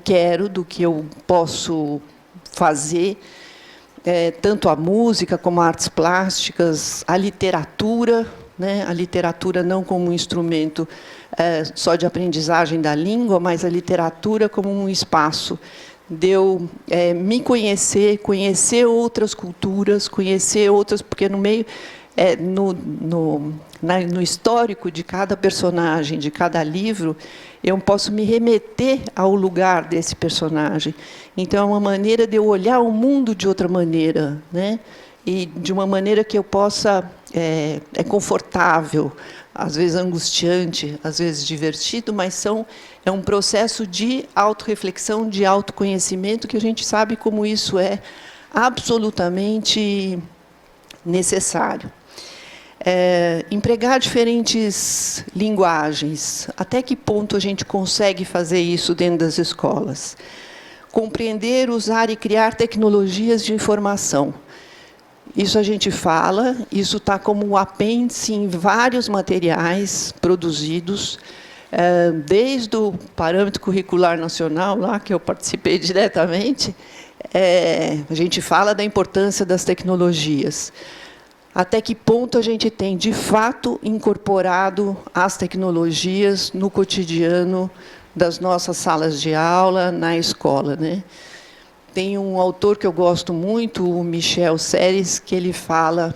quero, do que eu posso fazer. tanto a música como artes plásticas, a literatura, né? A literatura não como um instrumento só de aprendizagem da língua, mas a literatura como um espaço de eu me conhecer, conhecer outras culturas, conhecer outras, porque no meio, no histórico de cada personagem, de cada livro, eu posso me remeter ao lugar desse personagem. Então, é uma maneira de eu olhar o mundo de outra maneira, né? E de uma maneira que eu possa... é confortável, às vezes angustiante, às vezes divertido, mas é um processo de autorreflexão, de autoconhecimento, que a gente sabe como isso é absolutamente necessário. Empregar diferentes linguagens. Até que ponto a gente consegue fazer isso dentro das escolas? Compreender, usar e criar tecnologias de informação. Isso a gente fala, isso está como um apêndice em vários materiais produzidos, desde o Parâmetro Curricular Nacional, lá que eu participei diretamente, a gente fala da importância das tecnologias. Até que ponto a gente tem, de fato, incorporado as tecnologias no cotidiano das nossas salas de aula, na escola, né? Tem um autor que eu gosto muito, o Michel Serres, que ele fala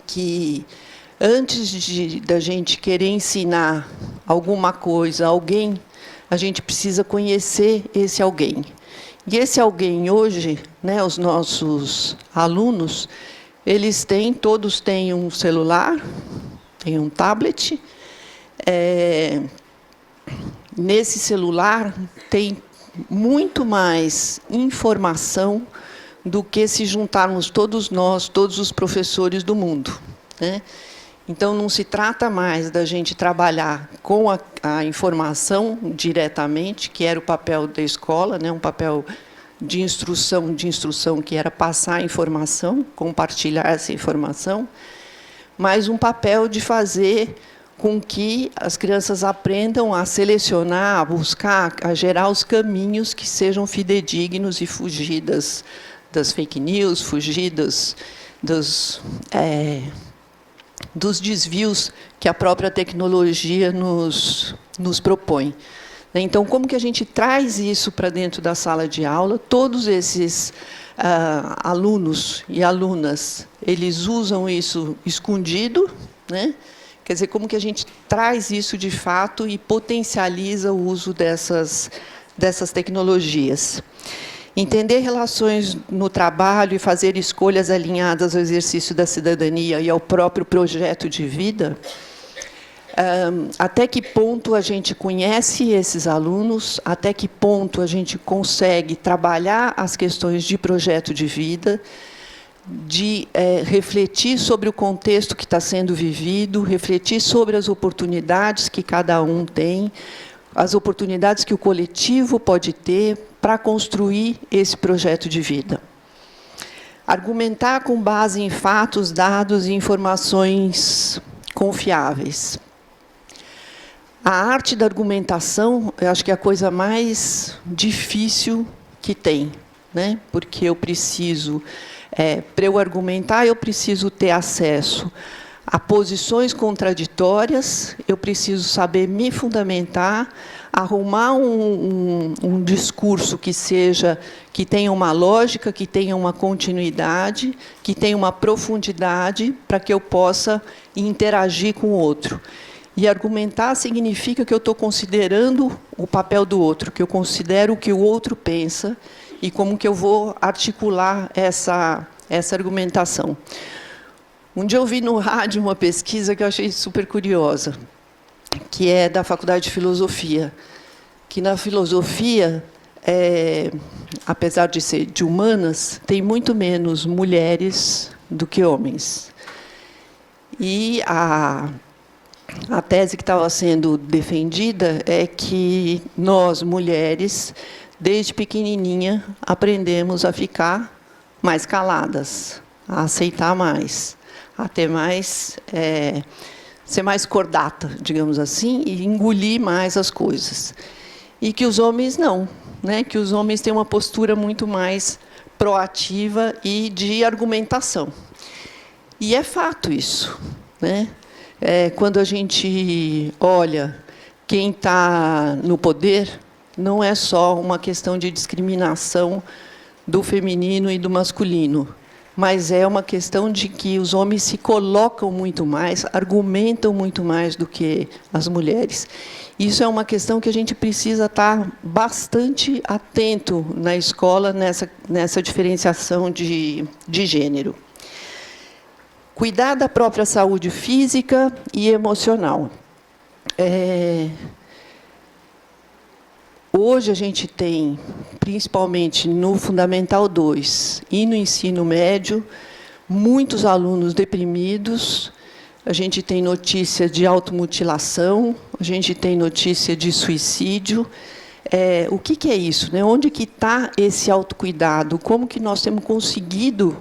que antes da gente querer ensinar alguma coisa a alguém, a gente precisa conhecer esse alguém. E esse alguém hoje, né, os nossos alunos, todos têm um celular, têm um tablet. Nesse celular tem muito mais informação do que se juntarmos todos nós, todos os professores do mundo, né? Então, não se trata mais da gente trabalhar com a informação diretamente, que era o papel da escola, né? Um papel de instrução que era passar a informação, compartilhar essa informação, mas um papel de fazer com que as crianças aprendam a selecionar, a buscar, a gerar os caminhos que sejam fidedignos e fugir das fake news, fugir dos desvios que a própria tecnologia nos propõe. Então, como que a gente traz isso para dentro da sala de aula? Todos esses alunos e alunas, eles usam isso escondido, né? Quer dizer, como que a gente traz isso de fato e potencializa o uso dessas tecnologias. Entender relações no trabalho e fazer escolhas alinhadas ao exercício da cidadania e ao próprio projeto de vida. Até que ponto a gente conhece esses alunos, até que ponto a gente consegue trabalhar as questões de projeto de vida, de refletir sobre o contexto que está sendo vivido, refletir sobre as oportunidades que cada um tem, as oportunidades que o coletivo pode ter para construir esse projeto de vida. Argumentar com base em fatos, dados e informações confiáveis. A arte da argumentação, eu acho que é a coisa mais difícil que tem, né? Porque eu preciso... para eu argumentar, eu preciso ter acesso a posições contraditórias, eu preciso saber me fundamentar, arrumar um discurso que tenha uma lógica, que tenha uma continuidade, que tenha uma profundidade, para que eu possa interagir com o outro. E argumentar significa que eu estou considerando o papel do outro, que eu considero o que o outro pensa, e como que eu vou articular essa argumentação. Um dia eu vi no rádio uma pesquisa que eu achei super curiosa, que é da Faculdade de Filosofia, que na filosofia, apesar de ser de humanas, tem muito menos mulheres do que homens. E a tese que estava sendo defendida é que nós, mulheres, desde pequenininha, aprendemos a ficar mais caladas, a aceitar mais, a ter mais, ser mais cordata, digamos assim, e engolir mais as coisas. E que os homens não, né? Que os homens têm uma postura muito mais proativa e de argumentação. E é fato isso, né? Quando a gente olha quem está no poder, não é só uma questão de discriminação do feminino e do masculino, mas é uma questão de que os homens se colocam muito mais, argumentam muito mais do que as mulheres. Isso é uma questão que a gente precisa estar bastante atento na escola, nessa diferenciação de gênero. Cuidar da própria saúde física e emocional. Hoje a gente tem, principalmente no Fundamental 2 e no ensino médio, muitos alunos deprimidos. A gente tem notícia de automutilação, a gente tem notícia de suicídio. O que é isso, né? Onde que está esse autocuidado? Como que nós temos conseguido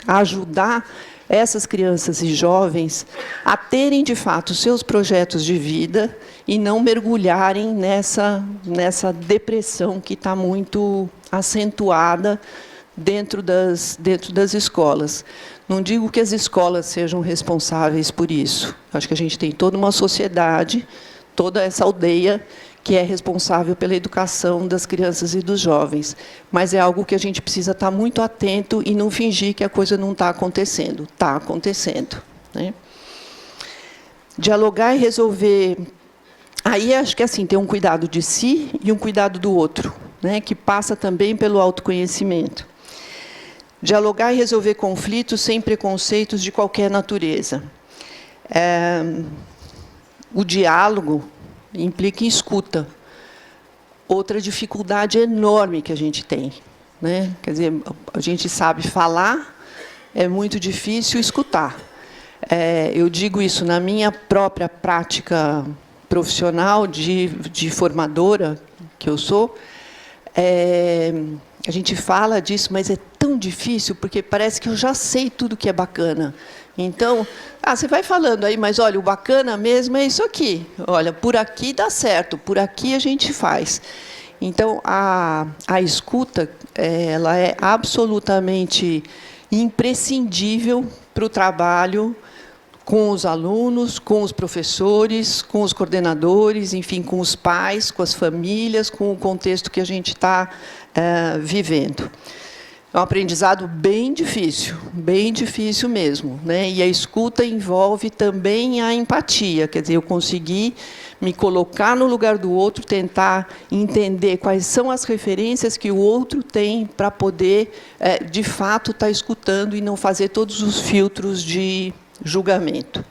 ajudar essas crianças e jovens a terem, de fato, seus projetos de vida e não mergulharem nessa depressão que está muito acentuada dentro das escolas. Não digo que as escolas sejam responsáveis por isso. Acho que a gente tem toda uma sociedade, toda essa aldeia que é responsável pela educação das crianças e dos jovens. Mas é algo que a gente precisa estar muito atento e não fingir que a coisa não está acontecendo. Está acontecendo, né? Dialogar e resolver. Aí acho que assim, tem um cuidado de si e um cuidado do outro, né, que passa também pelo autoconhecimento. Dialogar e resolver conflitos sem preconceitos de qualquer natureza. O diálogo implica em escuta. Outra dificuldade enorme que a gente tem, né? Quer dizer, a gente sabe falar, é muito difícil escutar. Eu digo isso na minha própria prática profissional de formadora, que eu sou. A gente fala disso, mas é tão difícil, porque parece que eu já sei tudo que é bacana. Então, você vai falando aí, mas olha, o bacana mesmo é isso aqui. Olha, por aqui dá certo, por aqui a gente faz. Então, a escuta, ela é absolutamente imprescindível para o trabalho com os alunos, com os professores, com os coordenadores, enfim, com os pais, com as famílias, com o contexto que a gente está vivendo. É um aprendizado bem difícil mesmo, né? E a escuta envolve também a empatia, quer dizer, eu conseguir me colocar no lugar do outro, tentar entender quais são as referências que o outro tem para poder, de fato, estar escutando e não fazer todos os filtros de julgamento.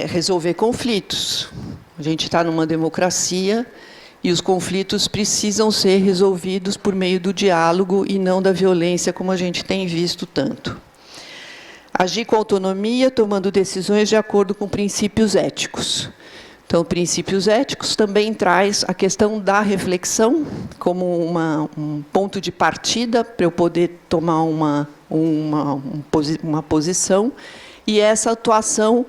Resolver conflitos. A gente está numa democracia e os conflitos precisam ser resolvidos por meio do diálogo e não da violência, como a gente tem visto tanto. Agir com autonomia, tomando decisões de acordo com princípios éticos. Então, princípios éticos também traz a questão da reflexão como um ponto de partida para eu poder tomar uma posição, e essa atuação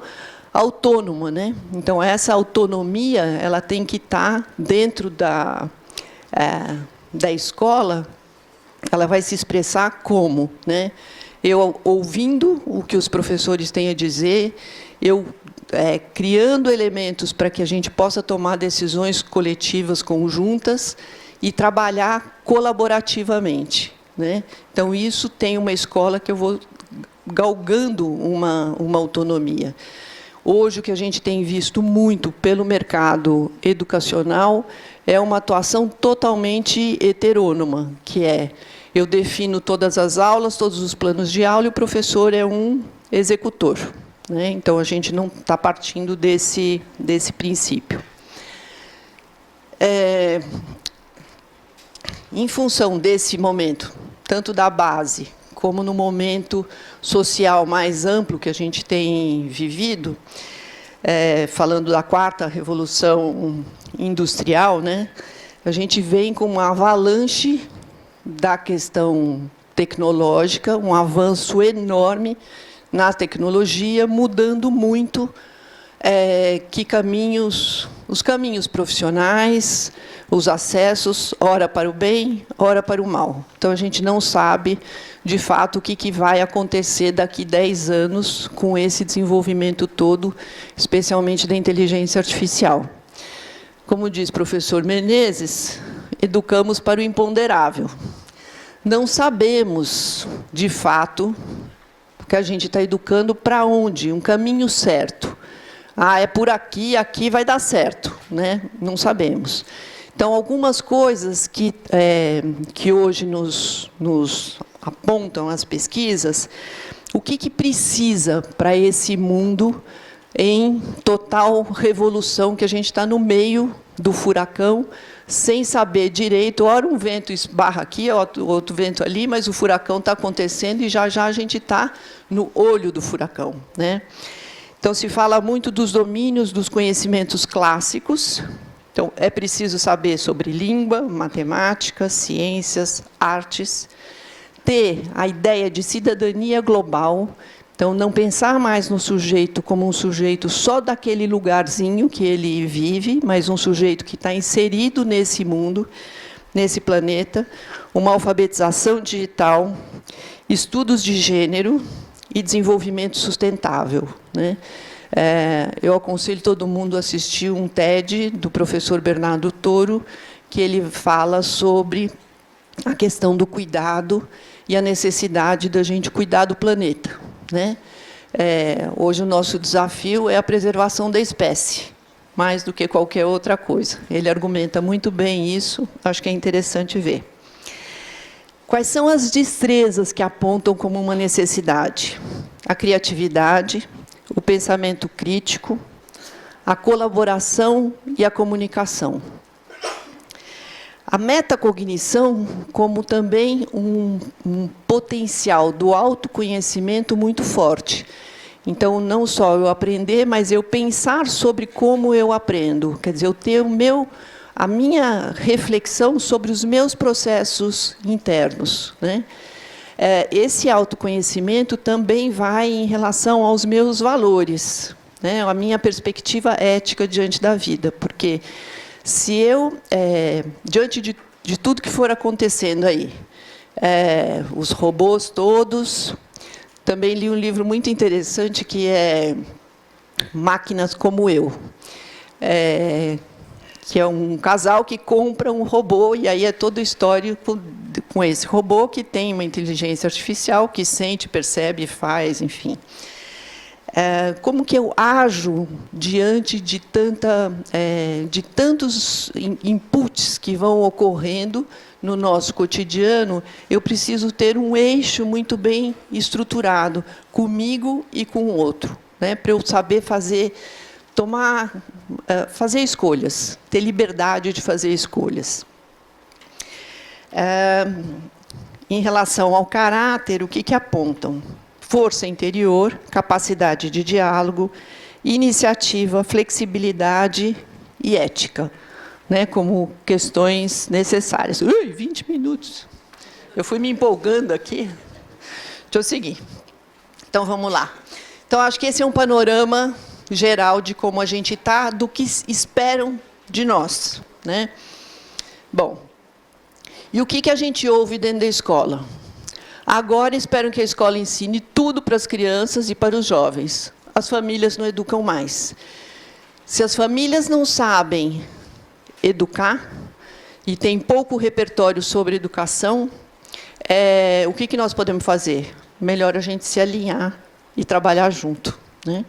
autônoma, né? Então, essa autonomia ela tem que estar dentro da escola, ela vai se expressar como, né? Eu ouvindo o que os professores têm a dizer, eu criando elementos para que a gente possa tomar decisões coletivas conjuntas e trabalhar colaborativamente, né? Então, isso tem uma escola que eu vou galgando uma autonomia. Hoje, o que a gente tem visto muito pelo mercado educacional é uma atuação totalmente heterônoma, que eu defino todas as aulas, todos os planos de aula, e o professor é um executor, né? Então, a gente não está partindo desse princípio. Em função desse momento, tanto da base como no momento social mais amplo que a gente tem vivido, falando da quarta revolução industrial, né, a gente vem com uma avalanche da questão tecnológica, um avanço enorme na tecnologia, mudando muito que os caminhos profissionais, os acessos, ora para o bem, ora para o mal. Então, a gente não sabe, de fato, o que vai acontecer daqui 10 anos com esse desenvolvimento todo, especialmente da inteligência artificial. Como diz o professor Menezes, educamos para o imponderável. Não sabemos, de fato, que a gente está educando para onde, um caminho certo. Ah, é por aqui, aqui vai dar certo, né? Não sabemos. Então, algumas coisas que hoje nos apontam as pesquisas, o que precisa para esse mundo em total revolução, que a gente está no meio do furacão, sem saber direito, ora um vento esbarra aqui, outro vento ali, mas o furacão está acontecendo e já a gente está no olho do furacão, né? Então, se fala muito dos domínios dos conhecimentos clássicos. Então, é preciso saber sobre língua, matemática, ciências, artes, ter a ideia de cidadania global. Então, não pensar mais no sujeito como um sujeito só daquele lugarzinho que ele vive, mas um sujeito que está inserido nesse mundo, nesse planeta, uma alfabetização digital, estudos de gênero e desenvolvimento sustentável, né? Eu aconselho todo mundo a assistir um TED do professor Bernardo Toro, que ele fala sobre a questão do cuidado e a necessidade da gente cuidar do planeta, né? Hoje o nosso desafio é a preservação da espécie, mais do que qualquer outra coisa. Ele argumenta muito bem isso, acho que é interessante ver. Quais são as destrezas que apontam como uma necessidade? A criatividade, o pensamento crítico, a colaboração e a comunicação. A metacognição como também um potencial do autoconhecimento muito forte. Então, não só eu aprender, mas eu pensar sobre como eu aprendo. Quer dizer, eu ter a minha reflexão sobre os meus processos internos, né? Esse autoconhecimento também vai em relação aos meus valores, né? A minha perspectiva ética diante da vida. Porque se eu, diante de tudo que for acontecendo aí, os robôs todos... Também li um livro muito interessante, que é Máquinas como Eu, que é um casal que compra um robô, e aí é todo histórico com esse robô, que tem uma inteligência artificial, que sente, percebe, faz, enfim. Como que eu ajo diante de tantos inputs que vão ocorrendo no nosso cotidiano? Eu preciso ter um eixo muito bem estruturado, comigo e com o outro, né, para eu saber fazer escolhas, ter liberdade de fazer escolhas. Em relação ao caráter, o que apontam? Força interior, capacidade de diálogo, iniciativa, flexibilidade e ética, né, como questões necessárias. 20 minutos. Eu fui me empolgando aqui. Deixa eu seguir. Então, vamos lá. Então, acho que esse é um panorama geral de como a gente está, do que esperam de nós, né? Bom, e o que a gente ouve dentro da escola? Agora esperam que a escola ensine tudo para as crianças e para os jovens. As famílias não educam mais. Se as famílias não sabem educar e têm pouco repertório sobre educação, o que nós podemos fazer? Melhor a gente se alinhar e trabalhar junto, né?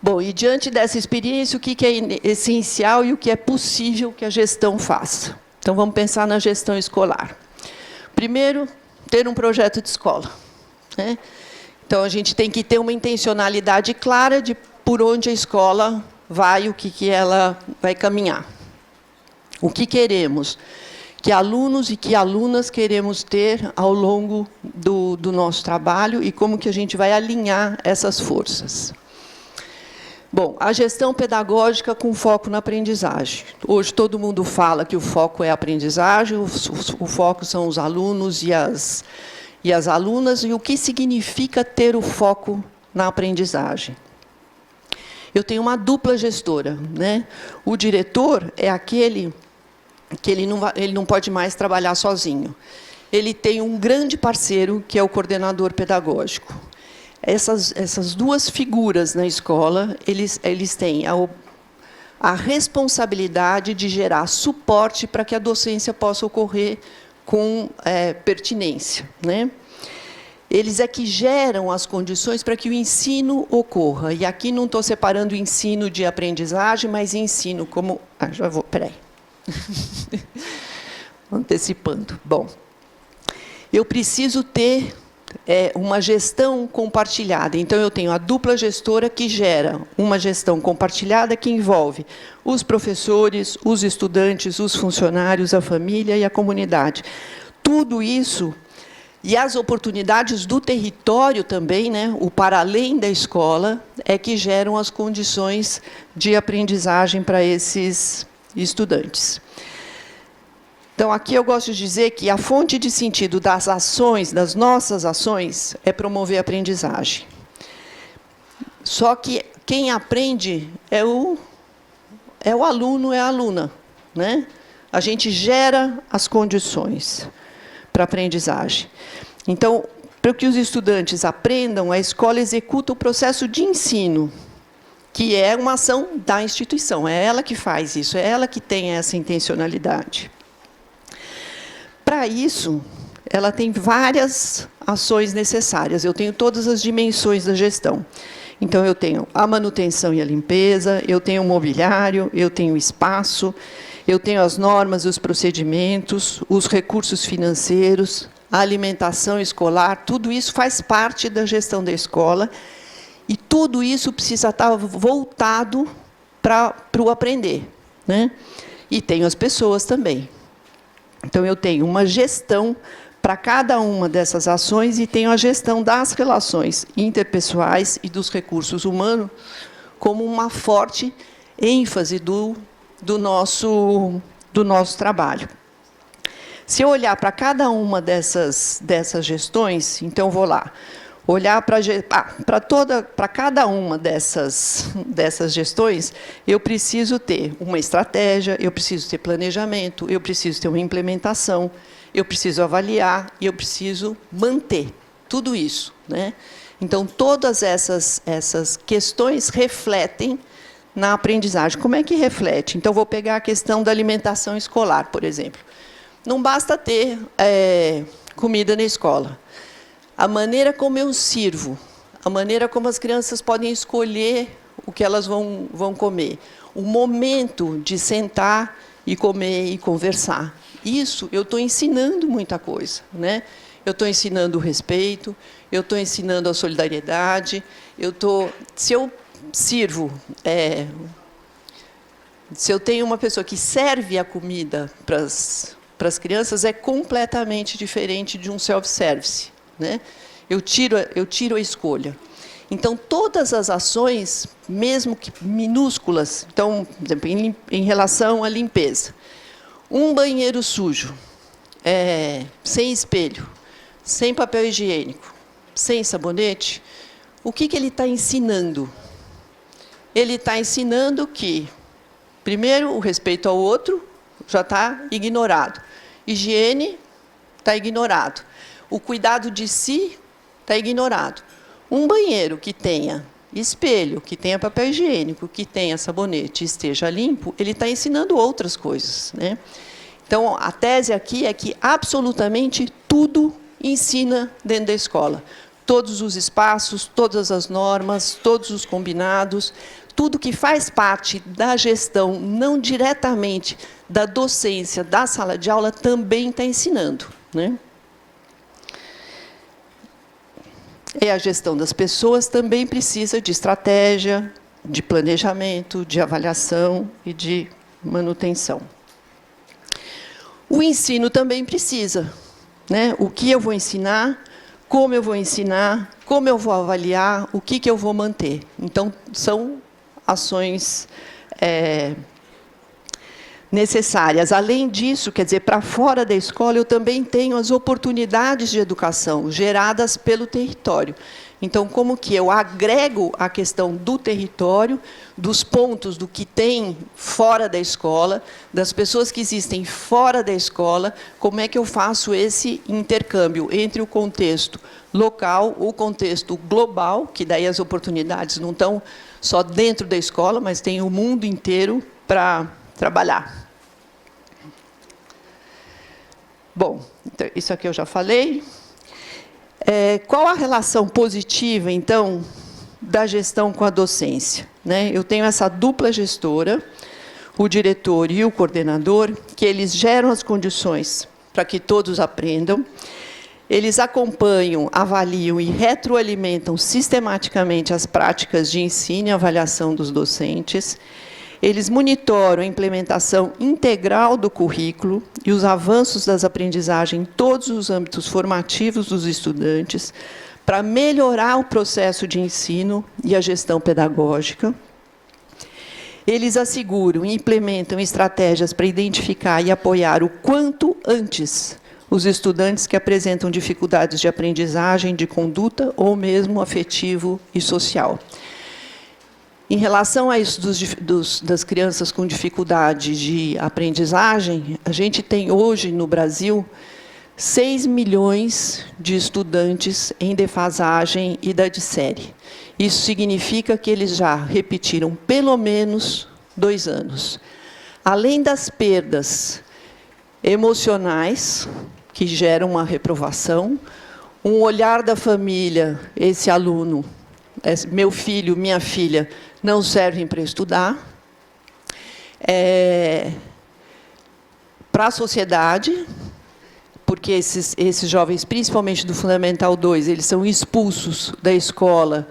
Bom, e diante dessa experiência, o que é essencial e o que é possível que a gestão faça? Então, vamos pensar na gestão escolar. Primeiro, ter um projeto de escola, né? Então, a gente tem que ter uma intencionalidade clara de por onde a escola vai, o que ela vai caminhar. O que queremos? Que alunos e que alunas queremos ter ao longo do nosso trabalho e como que a gente vai alinhar essas forças. Bom, a gestão pedagógica com foco na aprendizagem. Hoje todo mundo fala que o foco é a aprendizagem, o foco são os alunos e as alunas, e o que significa ter o foco na aprendizagem? eu tenho uma dupla gestora, né? O diretor é aquele que ele não pode mais trabalhar sozinho. Ele tem um grande parceiro, que é o coordenador pedagógico. Essas duas figuras na escola, eles têm a responsabilidade de gerar suporte para que a docência possa ocorrer com pertinência, né? Eles é que geram as condições para que o ensino ocorra. E aqui não estou separando o ensino de aprendizagem, mas ensino como... já vou, peraí. Antecipando. Bom, eu preciso ter uma gestão compartilhada. Então, eu tenho a dupla gestora que gera uma gestão compartilhada que envolve os professores, os estudantes, os funcionários, a família e a comunidade. Tudo isso, e as oportunidades do território também, né, o para além da escola, é que geram as condições de aprendizagem para esses estudantes. Então, aqui eu gosto de dizer que a fonte de sentido das ações, das nossas ações, é promover a aprendizagem. Só que quem aprende é o aluno, é a aluna, né? A gente gera as condições para a aprendizagem. Então, para que os estudantes aprendam, a escola executa o processo de ensino, que é uma ação da instituição, é ela que faz isso, é ela que tem essa intencionalidade. Para isso, ela tem várias ações necessárias. Eu tenho todas as dimensões da gestão. Então, eu tenho a manutenção e a limpeza, eu tenho o mobiliário, eu tenho o espaço, eu tenho as normas, os procedimentos, os recursos financeiros, a alimentação escolar, tudo isso faz parte da gestão da escola, e tudo isso precisa estar voltado para o aprender, né? E tenho as pessoas também. Então, eu tenho uma gestão para cada uma dessas ações e tenho a gestão das relações interpessoais e dos recursos humanos como uma forte ênfase do nosso trabalho. Se eu olhar para cada uma dessas gestões, então, vou lá, olhar para cada uma dessas gestões, eu preciso ter uma estratégia, eu preciso ter planejamento, eu preciso ter uma implementação, eu preciso avaliar e eu preciso manter tudo isso, né? Então, todas essas questões refletem na aprendizagem. Como é que reflete? Então, vou pegar a questão da alimentação escolar, por exemplo. Não basta ter comida na escola. A maneira como eu sirvo, a maneira como as crianças podem escolher o que elas vão comer, o momento de sentar e comer e conversar. Isso, eu estou ensinando muita coisa, né? Eu estou ensinando o respeito, eu estou ensinando a solidariedade, se eu sirvo, se eu tenho uma pessoa que serve a comida para as crianças, é completamente diferente de um self-service, né? Eu tiro a escolha. Então, todas as ações, mesmo que minúsculas, então, por exemplo, em relação à limpeza, um banheiro sujo, sem espelho, sem papel higiênico, sem sabonete, o que ele está ensinando? Ele está ensinando que, primeiro, o respeito ao outro já está ignorado. Higiene está ignorado. O cuidado de si está ignorado. Um banheiro que tenha espelho, que tenha papel higiênico, que tenha sabonete, esteja limpo, ele está ensinando outras coisas, né? Então, a tese aqui é que absolutamente tudo ensina dentro da escola. Todos os espaços, todas as normas, todos os combinados, tudo que faz parte da gestão, não diretamente da docência, da sala de aula, também está ensinando, né? A gestão das pessoas também precisa de estratégia, de planejamento, de avaliação e de manutenção. O ensino também precisa, né? O que eu vou ensinar, como eu vou avaliar, o que eu vou manter. Então, são ações necessárias. Além disso, quer dizer, para fora da escola, eu também tenho as oportunidades de educação geradas pelo território. Então, como que eu agrego a questão do território, dos pontos do que tem fora da escola, das pessoas que existem fora da escola, como é que eu faço esse intercâmbio entre o contexto local, o contexto global, que daí as oportunidades não estão só dentro da escola, mas tem o mundo inteiro para trabalhar. Bom, então, isso aqui eu já falei. Qual a relação positiva, então, da gestão com a docência? Né? Eu tenho essa dupla gestora, o diretor e o coordenador, que eles geram as condições para que todos aprendam. Eles acompanham, avaliam e retroalimentam sistematicamente as práticas de ensino e avaliação dos docentes. Eles monitoram a implementação integral do currículo e os avanços das aprendizagens em todos os âmbitos formativos dos estudantes, para melhorar o processo de ensino e a gestão pedagógica. Eles asseguram e implementam estratégias para identificar e apoiar o quanto antes os estudantes que apresentam dificuldades de aprendizagem, de conduta ou mesmo afetivo e social. Em relação a isso das crianças com dificuldade de aprendizagem, a gente tem hoje no Brasil 6 milhões de estudantes em defasagem idade série. Isso significa que eles já repetiram pelo menos 2 anos. Além das perdas emocionais, que geram uma reprovação, um olhar da família, esse aluno, meu filho, minha filha, não servem para estudar. Para a sociedade, porque esses jovens, principalmente do Fundamental 2, eles são expulsos da escola.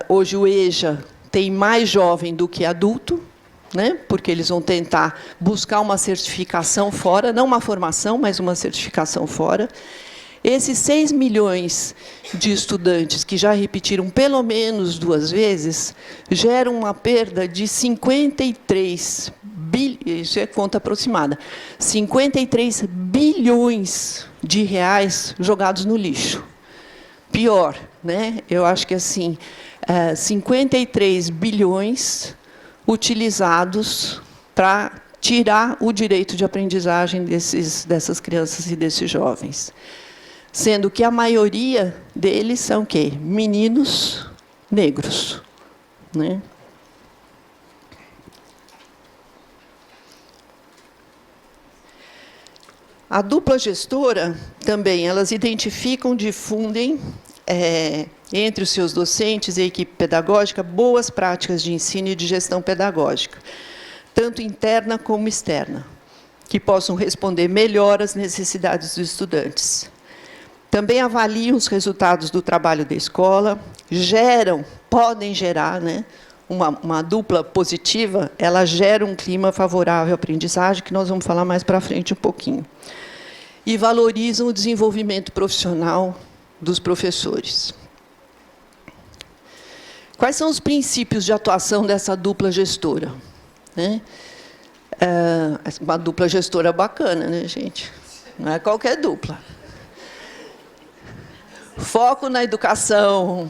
Hoje o EJA tem mais jovem do que adulto, né? Porque eles vão tentar buscar uma certificação fora, não uma formação, mas uma certificação fora. Esses 6 milhões de estudantes que já repetiram pelo menos 2 vezes geram uma perda de 53 bilhões, isso é conta aproximada, 53 bilhões de reais jogados no lixo. Pior, né? Eu acho que assim, 53 bilhões utilizados para tirar o direito de aprendizagem dessas crianças e desses jovens. Sendo que a maioria deles são o quê? Meninos negros. Né? A dupla gestora, também, elas identificam, difundem, entre os seus docentes e a equipe pedagógica, boas práticas de ensino e de gestão pedagógica, tanto interna como externa, que possam responder melhor às necessidades dos estudantes. Também avaliam os resultados do trabalho da escola, podem gerar, né, uma dupla positiva, ela gera um clima favorável à aprendizagem, que nós vamos falar mais para frente um pouquinho. E valorizam o desenvolvimento profissional dos professores. Quais são os princípios de atuação dessa dupla gestora? Né? Uma dupla gestora bacana, né, gente? Não é qualquer dupla. Foco na educação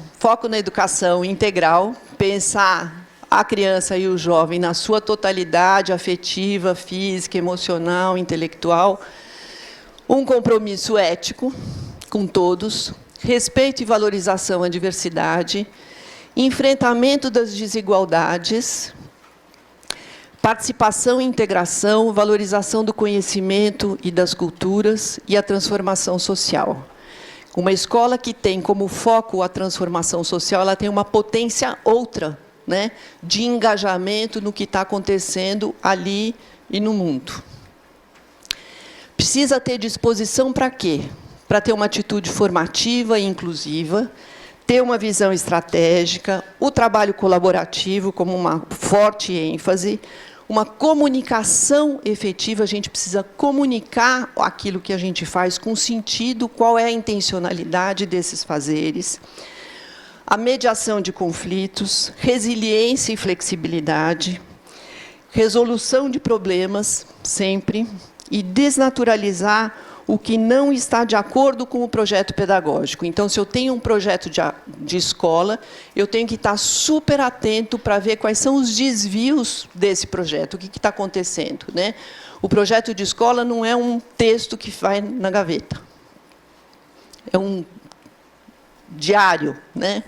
integral, pensar a criança e o jovem na sua totalidade afetiva, física, emocional, intelectual. Um compromisso ético com todos, respeito e valorização à diversidade, enfrentamento das desigualdades, participação e integração, valorização do conhecimento e das culturas e a transformação social. Uma escola que tem como foco a transformação social, ela tem uma potência outra, né, de engajamento no que está acontecendo ali e no mundo. Precisa ter disposição para quê? Para ter uma atitude formativa e inclusiva, ter uma visão estratégica, o trabalho colaborativo como uma forte ênfase, uma comunicação efetiva, a gente precisa comunicar aquilo que a gente faz com sentido, qual é a intencionalidade desses fazeres, a mediação de conflitos, resiliência e flexibilidade, resolução de problemas, sempre, e desnaturalizar o que não está de acordo com o projeto pedagógico. Então, se eu tenho um projeto de escola, eu tenho que estar super atento para ver quais são os desvios desse projeto, o que está acontecendo, né? O projeto de escola não é um texto que vai na gaveta. É um diário, né?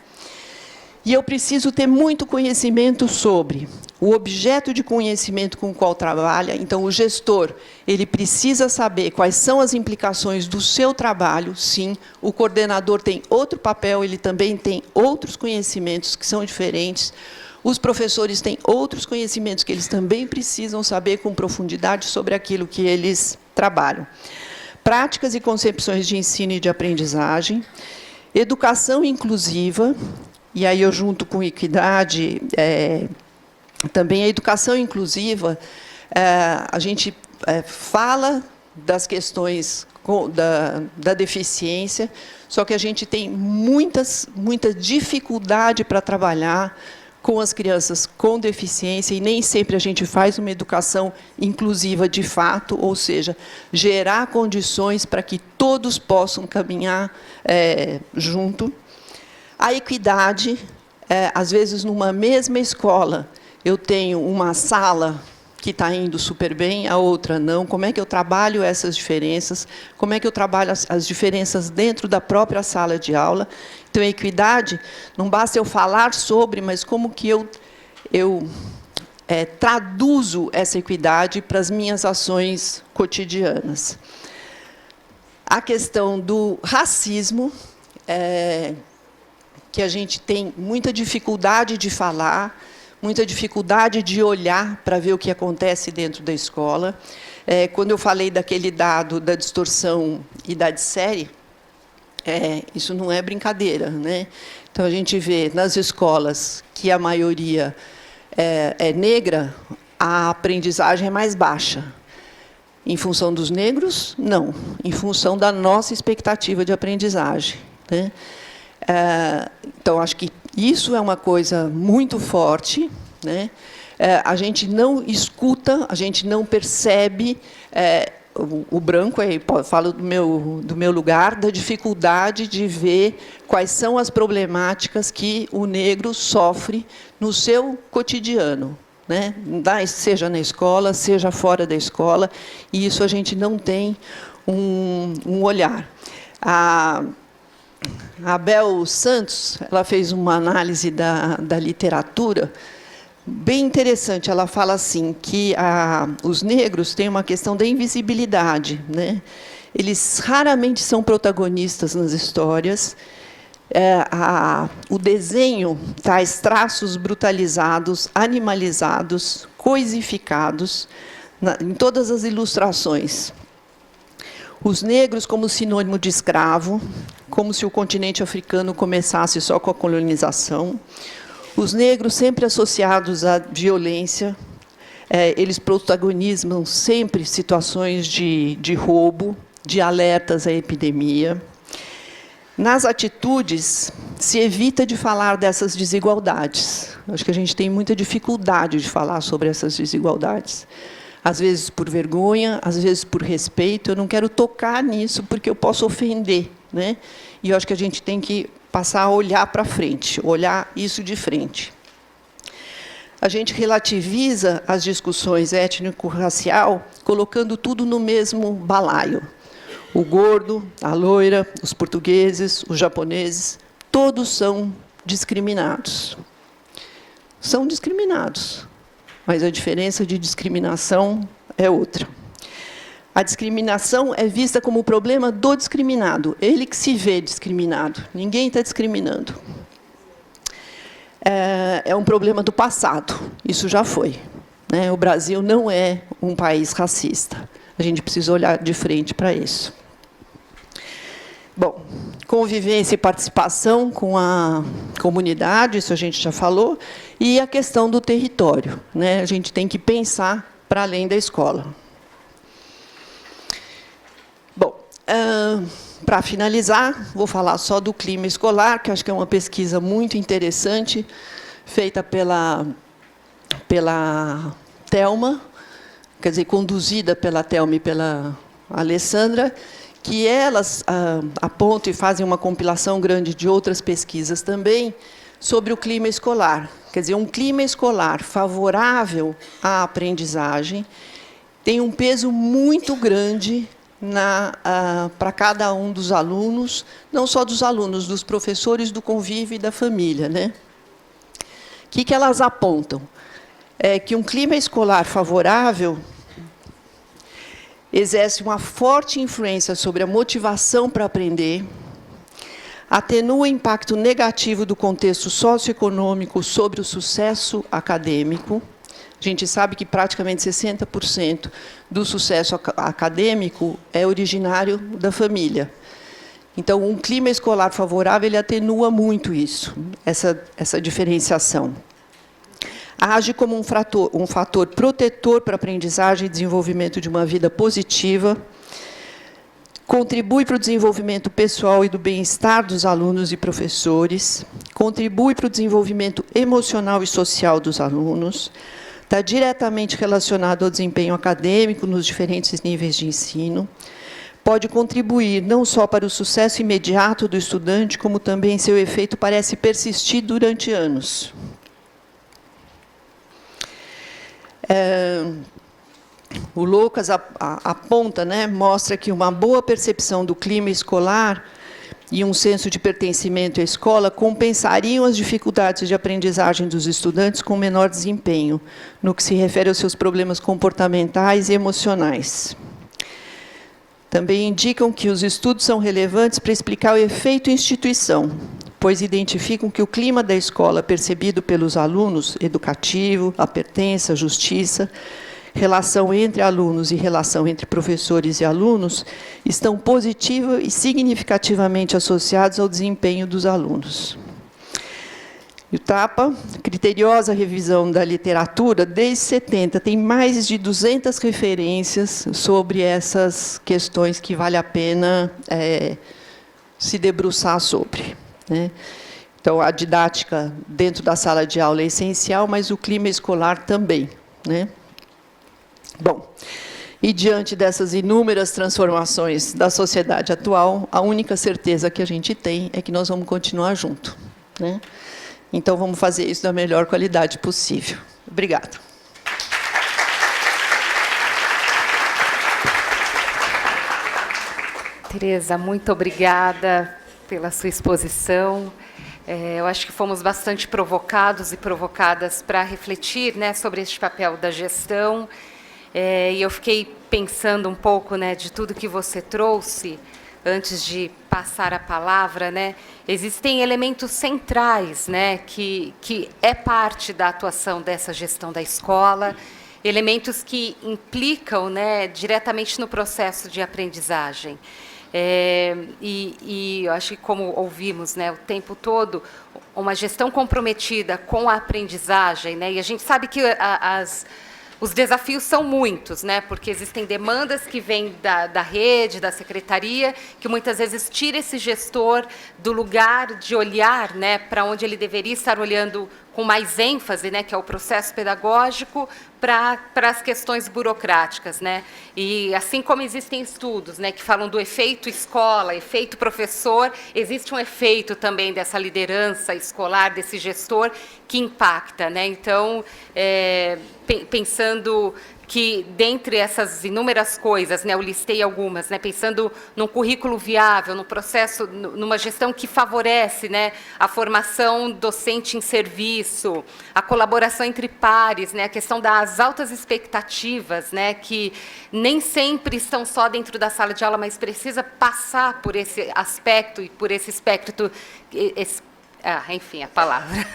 E eu preciso ter muito conhecimento sobre o objeto de conhecimento com o qual trabalha. Então, o gestor, ele precisa saber quais são as implicações do seu trabalho, sim. O coordenador tem outro papel, ele também tem outros conhecimentos que são diferentes. Os professores têm outros conhecimentos que eles também precisam saber com profundidade sobre aquilo que eles trabalham. Práticas e concepções de ensino e de aprendizagem. Educação inclusiva, e aí eu junto com equidade, também a educação inclusiva, a gente fala das questões da deficiência, só que a gente tem muita dificuldade para trabalhar com as crianças com deficiência, e nem sempre a gente faz uma educação inclusiva de fato, ou seja, gerar condições para que todos possam caminhar junto. A equidade, às vezes, numa mesma escola, eu tenho uma sala que está indo super bem, a outra não. Como é que eu trabalho essas diferenças? Como é que eu trabalho as diferenças dentro da própria sala de aula? Então, a equidade, não basta eu falar sobre, mas como que eu traduzo essa equidade para as minhas ações cotidianas. A questão do racismo, que a gente tem muita dificuldade de falar, muita dificuldade de olhar para ver o que acontece dentro da escola. Quando eu falei daquele dado da distorção idade série, isso não é brincadeira, né? Então, a gente vê nas escolas que a maioria é negra, a aprendizagem é mais baixa. Em função dos negros, não. Em função da nossa expectativa de aprendizagem, né? Então, acho que isso é uma coisa muito forte, né? A gente não escuta, a gente não percebe o branco, aí falo do meu lugar, da dificuldade de ver quais são as problemáticas que o negro sofre no seu cotidiano, né? Seja na escola, seja fora da escola, e isso a gente não tem um olhar. A Bel Santos, ela fez uma análise da literatura bem interessante. Ela fala assim que os negros têm uma questão da invisibilidade, né? Eles raramente são protagonistas nas histórias. O desenho traz traços brutalizados, animalizados, coisificados em todas as ilustrações. Os negros como sinônimo de escravo, como se o continente africano começasse só com a colonização. Os negros sempre associados à violência, eles protagonizam sempre situações de roubo, de alertas à epidemia. Nas atitudes, se evita de falar dessas desigualdades. Acho que a gente tem muita dificuldade de falar sobre essas desigualdades. Às vezes por vergonha, às vezes por respeito. Eu não quero tocar nisso porque eu posso ofender, né? E eu acho que a gente tem que passar a olhar para frente, olhar isso de frente. A gente relativiza as discussões étnico-racial, colocando tudo no mesmo balaio. O gordo, a loira, os portugueses, os japoneses, todos são discriminados. São discriminados. Mas a diferença de discriminação é outra. A discriminação é vista como o problema do discriminado. Ele que se vê discriminado. Ninguém está discriminando. É um problema do passado. Isso já foi, né? O Brasil não é um país racista. A gente precisa olhar de frente para isso. Bom, convivência e participação com a comunidade, isso a gente já falou, e a questão do território, né? A gente tem que pensar para além da escola. Bom, para finalizar, vou falar só do clima escolar, que acho que é uma pesquisa muito interessante, feita pela Thelma, quer dizer, conduzida pela Thelma e pela Alessandra, que elas apontam e fazem uma compilação grande de outras pesquisas também sobre o clima escolar. Quer dizer, um clima escolar favorável à aprendizagem tem um peso muito grande para cada um dos alunos, não só dos alunos, dos professores, do convívio e da família, né? O que elas apontam? É que um clima escolar favorável exerce uma forte influência sobre a motivação para aprender, atenua o impacto negativo do contexto socioeconômico sobre o sucesso acadêmico. A gente sabe que praticamente 60% do sucesso acadêmico é originário da família. Então, um clima escolar favorável ele atenua muito isso, essa diferenciação. Age como um fator protetor para a aprendizagem e desenvolvimento de uma vida positiva, contribui para o desenvolvimento pessoal e do bem-estar dos alunos e professores, contribui para o desenvolvimento emocional e social dos alunos, está diretamente relacionado ao desempenho acadêmico nos diferentes níveis de ensino, pode contribuir não só para o sucesso imediato do estudante, como também seu efeito parece persistir durante anos. O Lucas aponta, né, mostra que uma boa percepção do clima escolar e um senso de pertencimento à escola compensariam as dificuldades de aprendizagem dos estudantes com menor desempenho, no que se refere aos seus problemas comportamentais e emocionais. Também indicam que os estudos são relevantes para explicar o efeito instituição, pois identificam que o clima da escola percebido pelos alunos, educativo, a pertença, a justiça, relação entre alunos e relação entre professores e alunos, estão positiva e significativamente associados ao desempenho dos alunos. E o TAPA, criteriosa revisão da literatura, desde 70, tem mais de 200 referências sobre essas questões que vale a pena se debruçar sobre, né? Então, a didática dentro da sala de aula é essencial, mas o clima escolar também, né? Bom, e diante dessas inúmeras transformações da sociedade atual, a única certeza que a gente tem é que nós vamos continuar junto, né? Então, vamos fazer isso da melhor qualidade possível. Obrigada. Tereza, muito obrigada pela sua exposição. Eu acho que fomos bastante provocados e provocadas para refletir, né, sobre este papel da gestão. E eu fiquei pensando um pouco, né, de tudo que você trouxe, antes de passar a palavra, né, existem elementos centrais, né, que é parte da atuação dessa gestão da escola, elementos que implicam, né, diretamente no processo de aprendizagem. E eu acho que, como ouvimos, né, o tempo todo, uma gestão comprometida com a aprendizagem, né, e a gente sabe que os desafios são muitos, né, porque existem demandas que vêm da rede, da secretaria, que muitas vezes tira esse gestor do lugar de olhar, né, para onde ele deveria estar olhando com mais ênfase, né, que é o processo pedagógico, para as questões burocráticas, né? E assim como existem estudos, né, que falam do efeito escola, efeito professor, existe um efeito também dessa liderança escolar, desse gestor, que impacta, né? Então, pensando que, dentre essas inúmeras coisas, né, eu listei algumas, né, pensando num currículo viável, no processo, numa gestão que favorece, né, a formação docente em serviço, a colaboração entre pares, né, a questão das altas expectativas, né, que nem sempre estão só dentro da sala de aula, mas precisa passar por esse aspecto e por esse espectro, enfim, a palavra,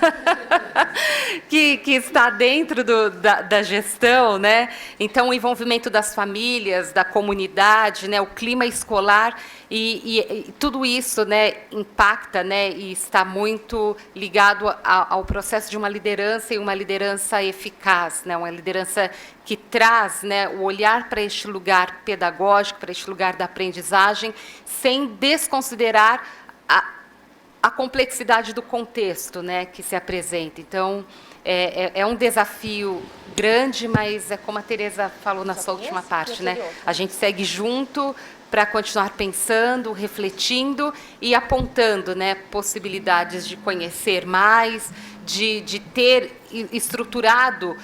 que está dentro da gestão, né? Então, o envolvimento das famílias, da comunidade, né? O clima escolar, e tudo isso, né, impacta, né, e está muito ligado ao processo de uma liderança, e uma liderança eficaz, né? Uma liderança que traz, né, o olhar para este lugar pedagógico, para este lugar da aprendizagem, sem desconsiderar a complexidade do contexto, né, que se apresenta. Então, é um desafio grande, mas é como a Tereza falou na sua última parte, né? A gente segue junto para continuar pensando, refletindo e apontando, né, possibilidades de conhecer mais, de ter estruturado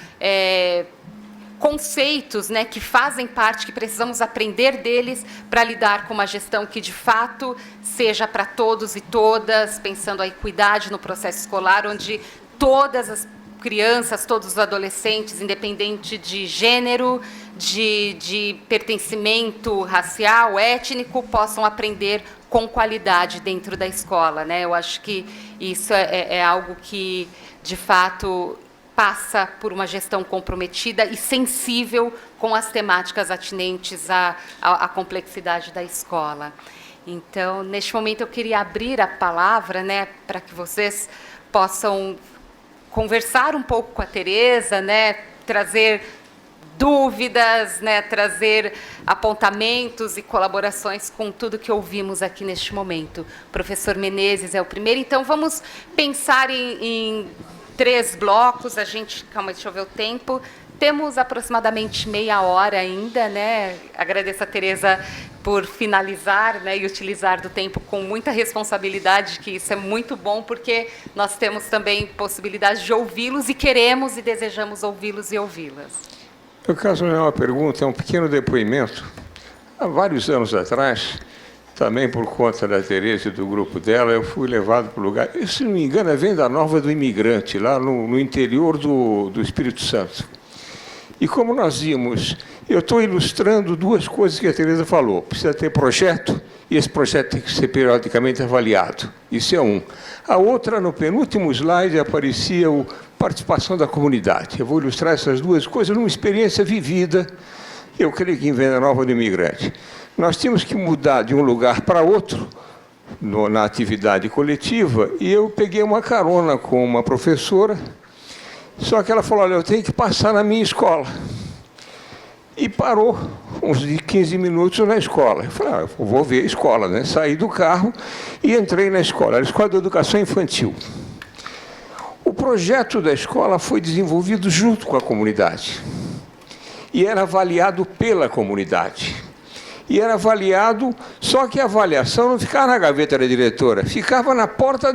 conceitos, né, que fazem parte, que precisamos aprender deles para lidar com uma gestão que, de fato, seja para todos e todas, pensando a equidade no processo escolar, onde todas as crianças, todos os adolescentes, independente de gênero, de pertencimento racial, étnico, possam aprender com qualidade dentro da escola, né? Eu acho que isso é algo que, de fato, passa por uma gestão comprometida e sensível com as temáticas atinentes à complexidade da escola. Então, neste momento, eu queria abrir a palavra, né, para que vocês possam conversar um pouco com a Tereza, né, trazer dúvidas, né, trazer apontamentos e colaborações com tudo que ouvimos aqui neste momento. O professor Menezes é o primeiro, então vamos pensar em 3 blocos. Calma, deixa eu ver o tempo. Temos aproximadamente meia hora ainda, né? Agradeço a Tereza por finalizar, né, e utilizar do tempo com muita responsabilidade, que isso é muito bom, porque nós temos também possibilidade de ouvi-los e queremos e desejamos ouvi-los e ouvi-las. No caso, não é uma pergunta, é um pequeno depoimento. Há vários anos atrás, também por conta da Tereza e do grupo dela, eu fui levado para o lugar, se não me engano, é Venda Nova do Imigrante, lá no interior do Espírito Santo. E como nós vimos, eu estou ilustrando 2 coisas que a Tereza falou. Precisa ter projeto, e esse projeto tem que ser periodicamente avaliado. Isso é um. A outra, no penúltimo slide, aparecia a participação da comunidade. Eu vou ilustrar essas 2 coisas numa experiência vivida, eu creio que em Venda Nova do Imigrante. Nós tínhamos que mudar de um lugar para outro, na atividade coletiva, e eu peguei uma carona com uma professora. Só que ela falou, olha, eu tenho que passar na minha escola. E parou uns 15 minutos na escola. Eu falei, eu vou ver a escola, né? Saí do carro e entrei na escola, a Escola de Educação Infantil. O projeto da escola foi desenvolvido junto com a comunidade. E era avaliado pela comunidade. E era avaliado, só que a avaliação não ficava na gaveta da diretora, ficava na porta,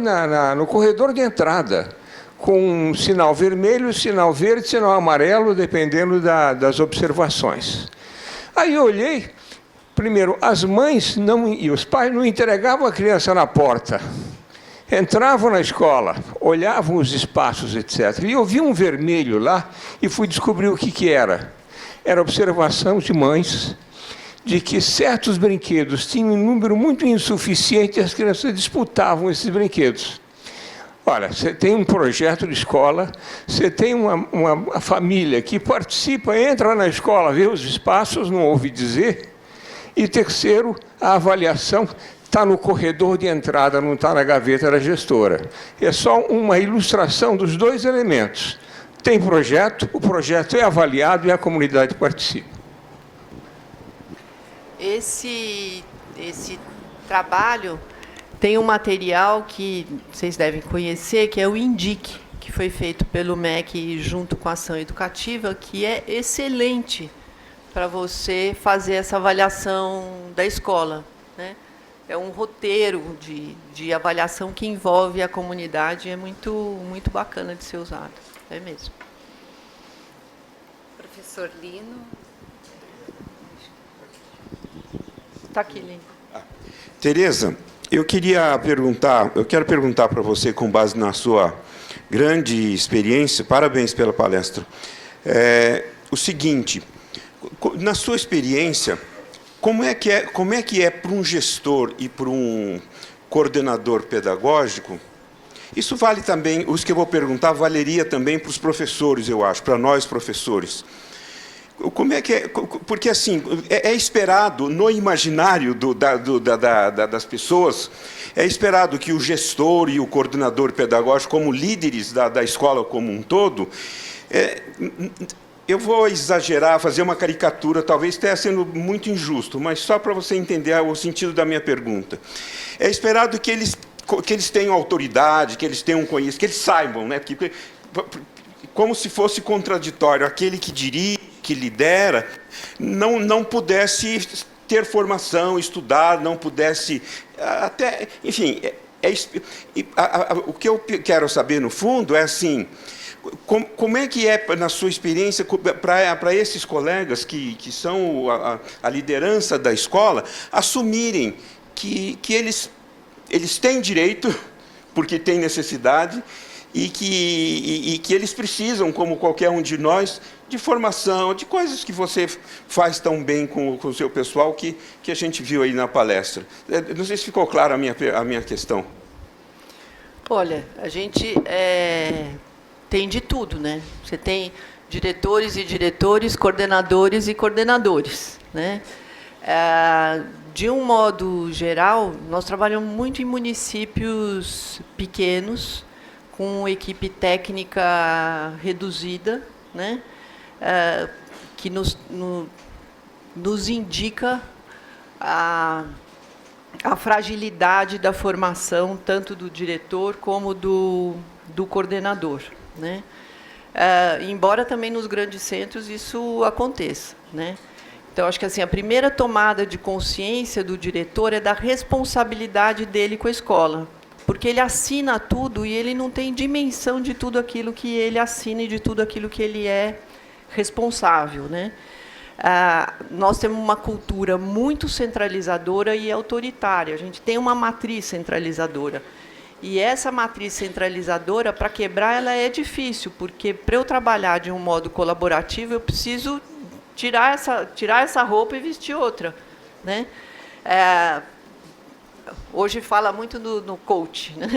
no corredor de entrada, com um sinal vermelho, sinal verde, sinal amarelo, dependendo das observações. Aí eu olhei, primeiro, as mães e os pais não entregavam a criança na porta. Entravam na escola, olhavam os espaços, etc. E eu vi um vermelho lá e fui descobrir o que era. Era observação de mães de que certos brinquedos tinham um número muito insuficiente e as crianças disputavam esses brinquedos. Olha, você tem um projeto de escola, você tem uma família que participa, entra na escola, vê os espaços, não ouve dizer. E terceiro, a avaliação está no corredor de entrada, não está na gaveta da gestora. É só uma ilustração dos 2 elementos. Tem projeto, o projeto é avaliado e a comunidade participa. Esse trabalho tem um material que vocês devem conhecer, que é o INDIC, que foi feito pelo MEC junto com a Ação Educativa, que é excelente para você fazer essa avaliação da escola, né? É um roteiro de avaliação que envolve a comunidade, é muito, muito bacana de ser usado, é mesmo. Professor Lino. Está aqui, Lino. Tereza, eu quero perguntar para você, com base na sua grande experiência, parabéns pela palestra, o seguinte, na sua experiência, como é que é para um gestor e para um coordenador pedagógico? Isso vale também, os que eu vou perguntar, valeria também para os professores, eu acho, para nós professores. Como é que é? Porque, assim, é esperado, no imaginário das pessoas, é esperado que o gestor e o coordenador pedagógico, como líderes da escola como um todo, eu vou exagerar, fazer uma caricatura, talvez esteja sendo muito injusto, mas só para você entender o sentido da minha pergunta. É esperado que eles tenham autoridade, que eles tenham conhecimento, que eles saibam, né? Porque, como se fosse contraditório, aquele que dirige, que lidera, não pudesse ter formação, estudar, não pudesse até, enfim, o que eu quero saber no fundo é assim, como é que é, na sua experiência, para esses colegas que são a liderança da escola, assumirem que eles têm direito, porque têm necessidade, e que eles precisam, como qualquer um de nós, de formação, de coisas que você faz tão bem com o seu pessoal, que a gente viu aí na palestra. Não sei se ficou clara a minha questão. Olha, a gente tem de tudo, né? Você tem diretores e diretores, coordenadores e coordenadores, né? De um modo geral, nós trabalhamos muito em municípios pequenos, com equipe técnica reduzida, né? Que nos indica a fragilidade da formação, tanto do diretor como do coordenador, né? Embora também nos grandes centros isso aconteça, né? Então, acho que assim, a primeira tomada de consciência do diretor é da responsabilidade dele com a escola, porque ele assina tudo e ele não tem dimensão de tudo aquilo que ele assina e de tudo aquilo que ele é responsável, né? Nós temos uma cultura muito centralizadora e autoritária. A gente tem uma matriz centralizadora. E essa matriz centralizadora, para quebrar, ela é difícil, porque para eu trabalhar de um modo colaborativo, eu preciso tirar essa roupa e vestir outra, né? Hoje fala muito no coach, né?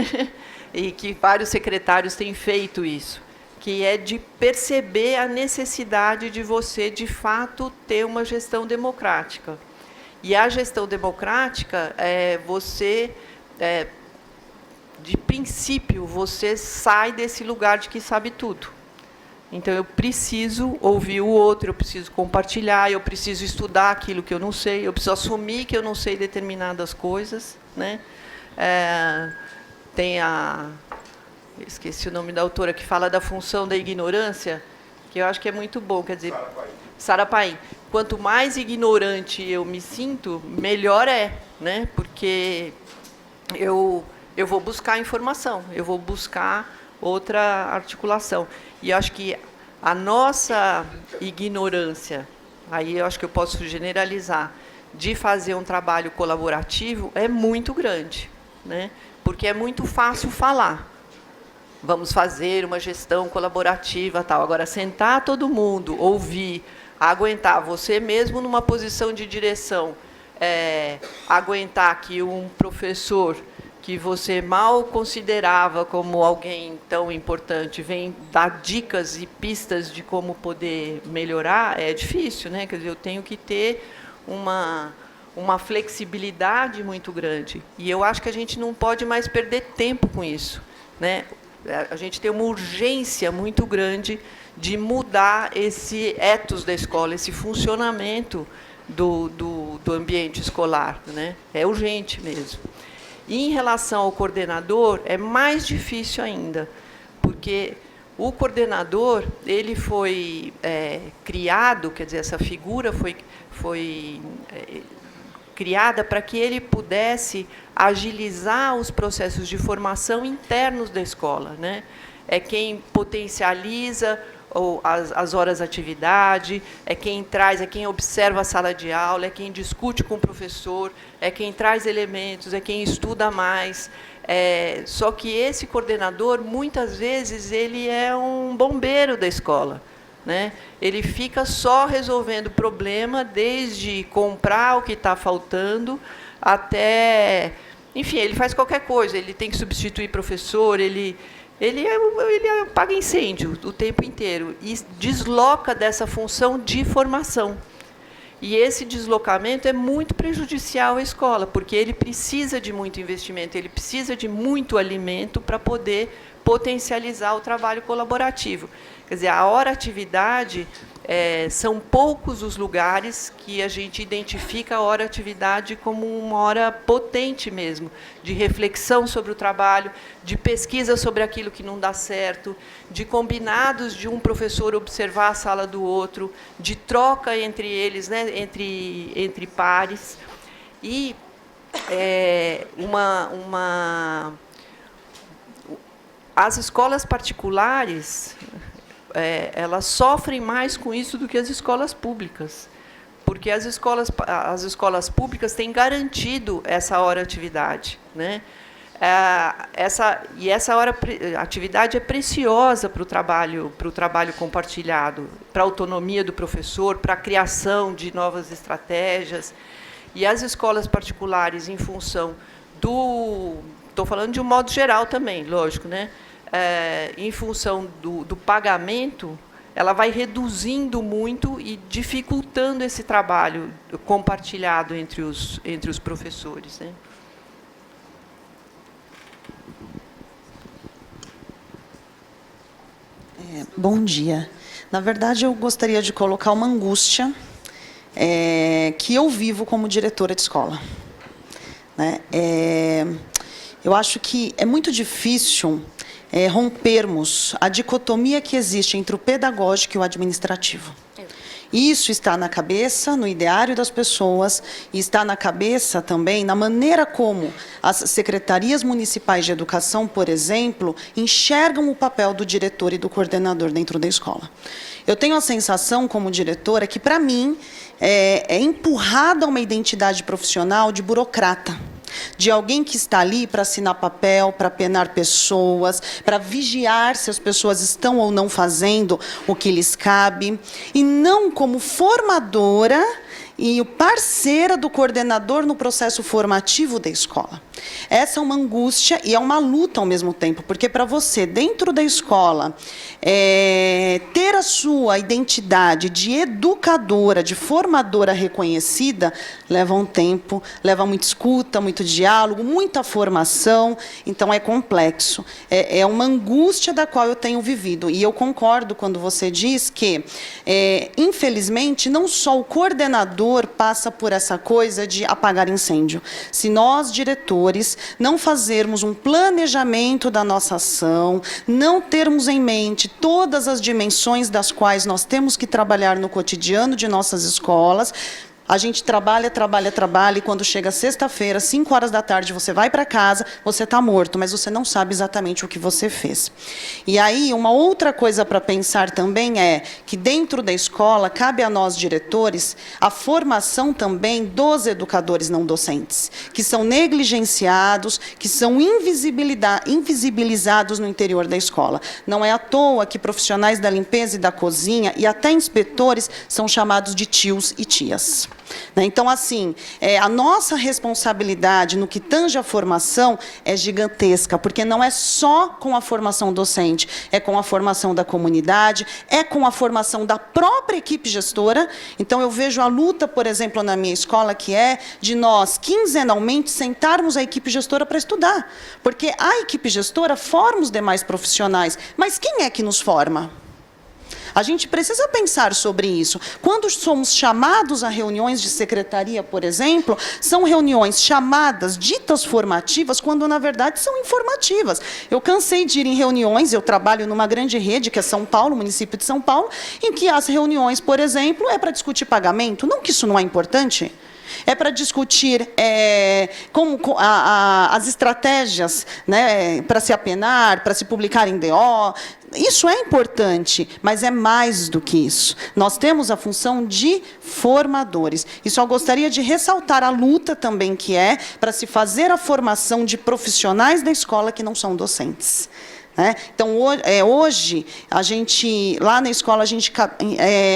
E que vários secretários têm feito isso, que é de perceber a necessidade de você, de fato, ter uma gestão democrática. E a gestão democrática, de princípio, você sai desse lugar de que sabe tudo. Então, eu preciso ouvir o outro, eu preciso compartilhar, eu preciso estudar aquilo que eu não sei, eu preciso assumir que eu não sei determinadas coisas, né? Tem esqueci o nome da autora, que fala da função da ignorância, que eu acho que é muito bom, quer dizer, Sarah Paim. Quanto mais ignorante eu me sinto, melhor é, né? Porque eu vou buscar informação, eu vou buscar outra articulação. E acho que a nossa ignorância, aí eu acho que eu posso generalizar, de fazer um trabalho colaborativo é muito grande, né? Porque é muito fácil falar. Vamos fazer uma gestão colaborativa, tal. Agora, sentar todo mundo, ouvir, aguentar, você mesmo numa posição de direção, aguentar que um professor que você mal considerava como alguém tão importante vem dar dicas e pistas de como poder melhorar, é difícil, né? Quer dizer, eu tenho que ter uma flexibilidade muito grande. E eu acho que a gente não pode mais perder tempo com isso, né? A gente tem uma urgência muito grande de mudar esse ethos da escola, esse funcionamento do ambiente escolar, né? É urgente mesmo. E, em relação ao coordenador, é mais difícil ainda, porque o coordenador ele foi criado, quer dizer, essa figura foi criada para que ele pudesse agilizar os processos de formação internos da escola, né? É quem potencializa as horas de atividade, é quem traz, é quem observa a sala de aula, é quem discute com o professor, é quem traz elementos, é quem estuda mais. Só que esse coordenador, muitas vezes, ele é um bombeiro da escola, né? Ele fica só resolvendo o problema, desde comprar o que está faltando até... Enfim, ele faz qualquer coisa, ele tem que substituir professor, ele apaga incêndio o tempo inteiro e desloca dessa função de formação. E esse deslocamento é muito prejudicial à escola, porque ele precisa de muito investimento, ele precisa de muito alimento para poder potencializar o trabalho colaborativo. Quer dizer, a hora-atividade são poucos os lugares que a gente identifica a hora-atividade como uma hora potente mesmo, de reflexão sobre o trabalho, de pesquisa sobre aquilo que não dá certo, de combinados de um professor observar a sala do outro, de troca entre eles, né, entre pares. E as escolas particulares, elas sofrem mais com isso do que as escolas públicas, porque as escolas públicas têm garantido essa hora-atividade, né? Essa hora-atividade é preciosa para o trabalho compartilhado, para a autonomia do professor, para a criação de novas estratégias. E as escolas particulares, em função estou falando de um modo geral também, lógico, né? Em função do pagamento, ela vai reduzindo muito e dificultando esse trabalho compartilhado entre os professores, né? Bom dia. Na verdade, eu gostaria de colocar uma angústia que eu vivo como diretora de escola, né? Eu acho que é muito difícil rompermos a dicotomia que existe entre o pedagógico e o administrativo. Isso está na cabeça, no ideário das pessoas, e está na cabeça também na maneira como as secretarias municipais de educação, por exemplo, enxergam o papel do diretor e do coordenador dentro da escola. Eu tenho a sensação, como diretora, que, para mim, é empurrada uma identidade profissional de burocrata, de alguém que está ali para assinar papel, para penar pessoas, para vigiar se as pessoas estão ou não fazendo o que lhes cabe, e não como formadora e parceira do coordenador no processo formativo da escola. Essa é uma angústia e é uma luta ao mesmo tempo, porque para você, dentro da escola, ter a sua identidade de educadora, de formadora reconhecida, leva um tempo, leva muita escuta, muito diálogo, muita formação, então é complexo. É uma angústia da qual eu tenho vivido, e eu concordo quando você diz que, infelizmente, não só o coordenador passa por essa coisa de apagar incêndio. Se nós, diretores, não fazermos um planejamento da nossa ação, não termos em mente todas as dimensões das quais nós temos que trabalhar no cotidiano de nossas escolas, a gente trabalha, e quando chega sexta-feira, 5 horas da tarde, você vai para casa, você está morto, mas você não sabe exatamente o que você fez. E aí, uma outra coisa para pensar também é que dentro da escola, cabe a nós, diretores, a formação também dos educadores não docentes, que são negligenciados, que são invisibilizados no interior da escola. Não é à toa que profissionais da limpeza e da cozinha, e até inspetores, são chamados de tios e tias. Então, assim, a nossa responsabilidade no que tange a formação é gigantesca, porque não é só com a formação docente, é com a formação da comunidade, é com a formação da própria equipe gestora. Então, eu vejo a luta, por exemplo, na minha escola, que é de nós, quinzenalmente, sentarmos a equipe gestora para estudar. Porque a equipe gestora forma os demais profissionais, mas quem é que nos forma? A gente precisa pensar sobre isso. Quando somos chamados a reuniões de secretaria, por exemplo, são reuniões chamadas, ditas formativas, quando, na verdade, são informativas. Eu cansei de ir em reuniões, eu trabalho numa grande rede, que é São Paulo, município de São Paulo, em que as reuniões, por exemplo, é para discutir pagamento. Não que isso não é importante. É para discutir as estratégias, né, para se apenar, para se publicar em DO. Isso é importante, mas é mais do que isso. Nós temos a função de formadores. E só gostaria de ressaltar a luta também que é para se fazer a formação de profissionais da escola que não são docentes. Então, hoje, lá na escola, a gente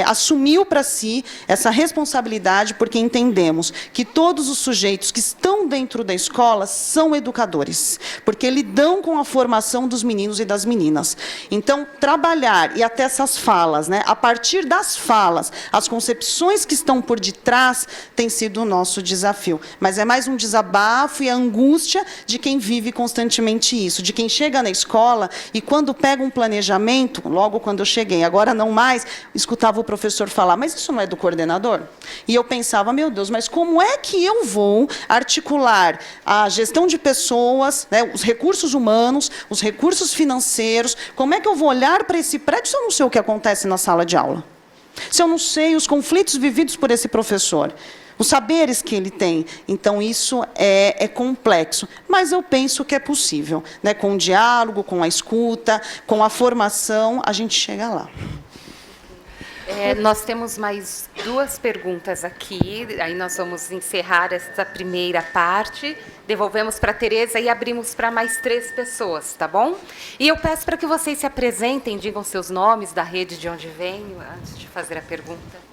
assumiu para si essa responsabilidade, porque entendemos que todos os sujeitos que estão dentro da escola são educadores, porque lidam com a formação dos meninos e das meninas. Então, trabalhar, e até essas falas, a partir das falas, as concepções que estão por detrás, tem sido o nosso desafio. Mas é mais um desabafo e a angústia de quem vive constantemente isso, de quem chega na escola e quando pega um planejamento, logo quando eu cheguei, agora não mais, escutava o professor falar, mas isso não é do coordenador? E eu pensava, meu Deus, mas como é que eu vou articular a gestão de pessoas, né, os recursos humanos, os recursos financeiros, como é que eu vou olhar para esse prédio se eu não sei o que acontece na sala de aula? Se eu não sei os conflitos vividos por esse professor, os saberes que ele tem. Então, isso é complexo, mas eu penso que é possível. Né? Com o diálogo, com a escuta, com a formação, a gente chega lá. Nós temos mais 2 perguntas aqui, aí nós vamos encerrar essa primeira parte, devolvemos para a Tereza e abrimos para mais 3 pessoas, tá bom? E eu peço para que vocês se apresentem, digam seus nomes, da rede de onde vêm, antes de fazer a pergunta.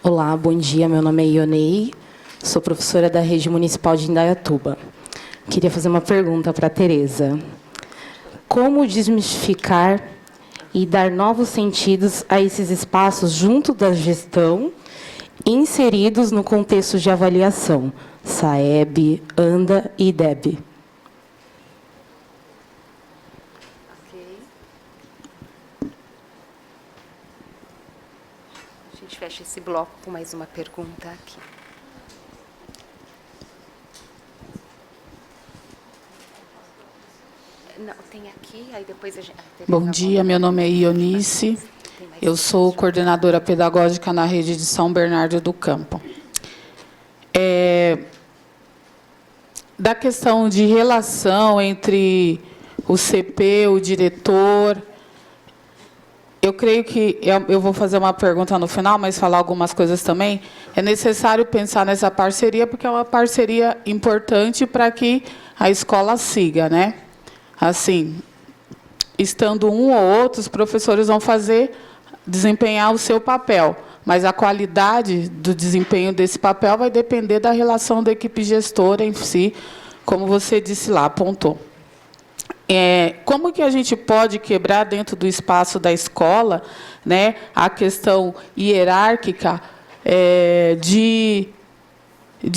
Olá, bom dia, meu nome é Ionei, sou professora da Rede Municipal de Indaiatuba. Queria fazer uma pergunta para a Tereza. Como desmistificar e dar novos sentidos a esses espaços junto da gestão, inseridos no contexto de avaliação, SAEB, ANDA e IDEB? A gente fecha esse bloco com mais uma pergunta aqui. Não, tem aqui, aí depois a gente... Bom dia, meu nome é Ionice, eu sou coordenadora pedagógica na rede de São Bernardo do Campo. Da questão de relação entre o CP, o diretor, eu creio que, eu vou fazer uma pergunta no final, mas falar algumas coisas também, é necessário pensar nessa parceria, porque é uma parceria importante para que a escola siga, né? Assim, estando um ou outro, os professores vão desempenhar o seu papel, mas a qualidade do desempenho desse papel vai depender da relação da equipe gestora em si, como você disse lá, apontou. Como que a gente pode quebrar dentro do espaço da escola, né, a questão hierárquica de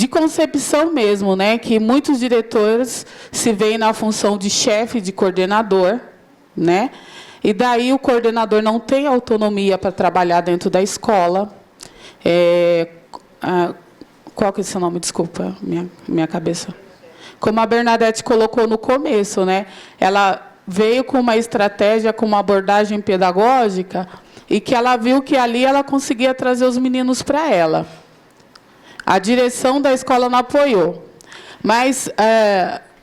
concepção mesmo, né, que muitos diretores se veem na função de chefe, de coordenador, né, e daí o coordenador não tem autonomia para trabalhar dentro da escola. Qual que é o seu nome? Desculpa, minha cabeça. Como a Bernadette colocou no começo, né, ela veio com uma estratégia, com uma abordagem pedagógica, e que ela viu que ali ela conseguia trazer os meninos para ela. A direção da escola não apoiou, mas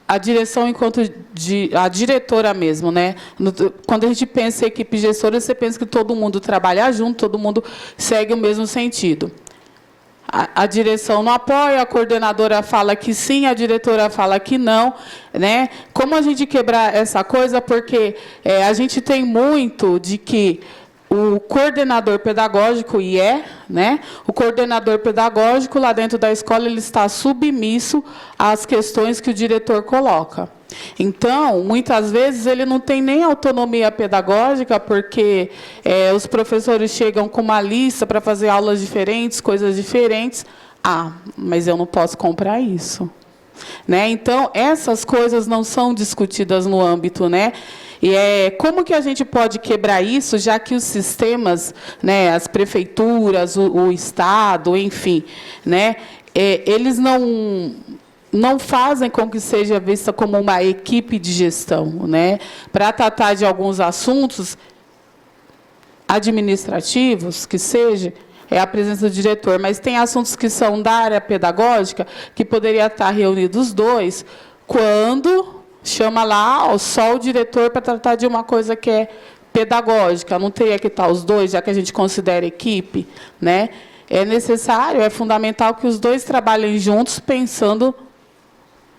a direção, enquanto a diretora mesmo, né? Quando a gente pensa em equipe gestora, você pensa que todo mundo trabalha junto, todo mundo segue o mesmo sentido. A direção não apoia, a coordenadora fala que sim, a diretora fala que não, né? Como a gente quebrar essa coisa? Porque a gente tem muito de que o coordenador pedagógico, né? O coordenador pedagógico lá dentro da escola, ele está submisso às questões que o diretor coloca. Então, muitas vezes, ele não tem nem autonomia pedagógica, porque os professores chegam com uma lista para fazer aulas diferentes, coisas diferentes. Mas eu não posso comprar isso. Né? Então, essas coisas não são discutidas no âmbito, né? E como que a gente pode quebrar isso, já que os sistemas, né, as prefeituras, o Estado, enfim, né, eles não fazem com que seja vista como uma equipe de gestão, né? Para tratar de alguns assuntos administrativos, que seja, a presença do diretor, mas tem assuntos que são da área pedagógica, que poderia estar reunidos os dois, quando chama lá só o diretor para tratar de uma coisa que é pedagógica, não teria que estar os dois, já que a gente considera equipe, né? É necessário, é fundamental que os dois trabalhem juntos, pensando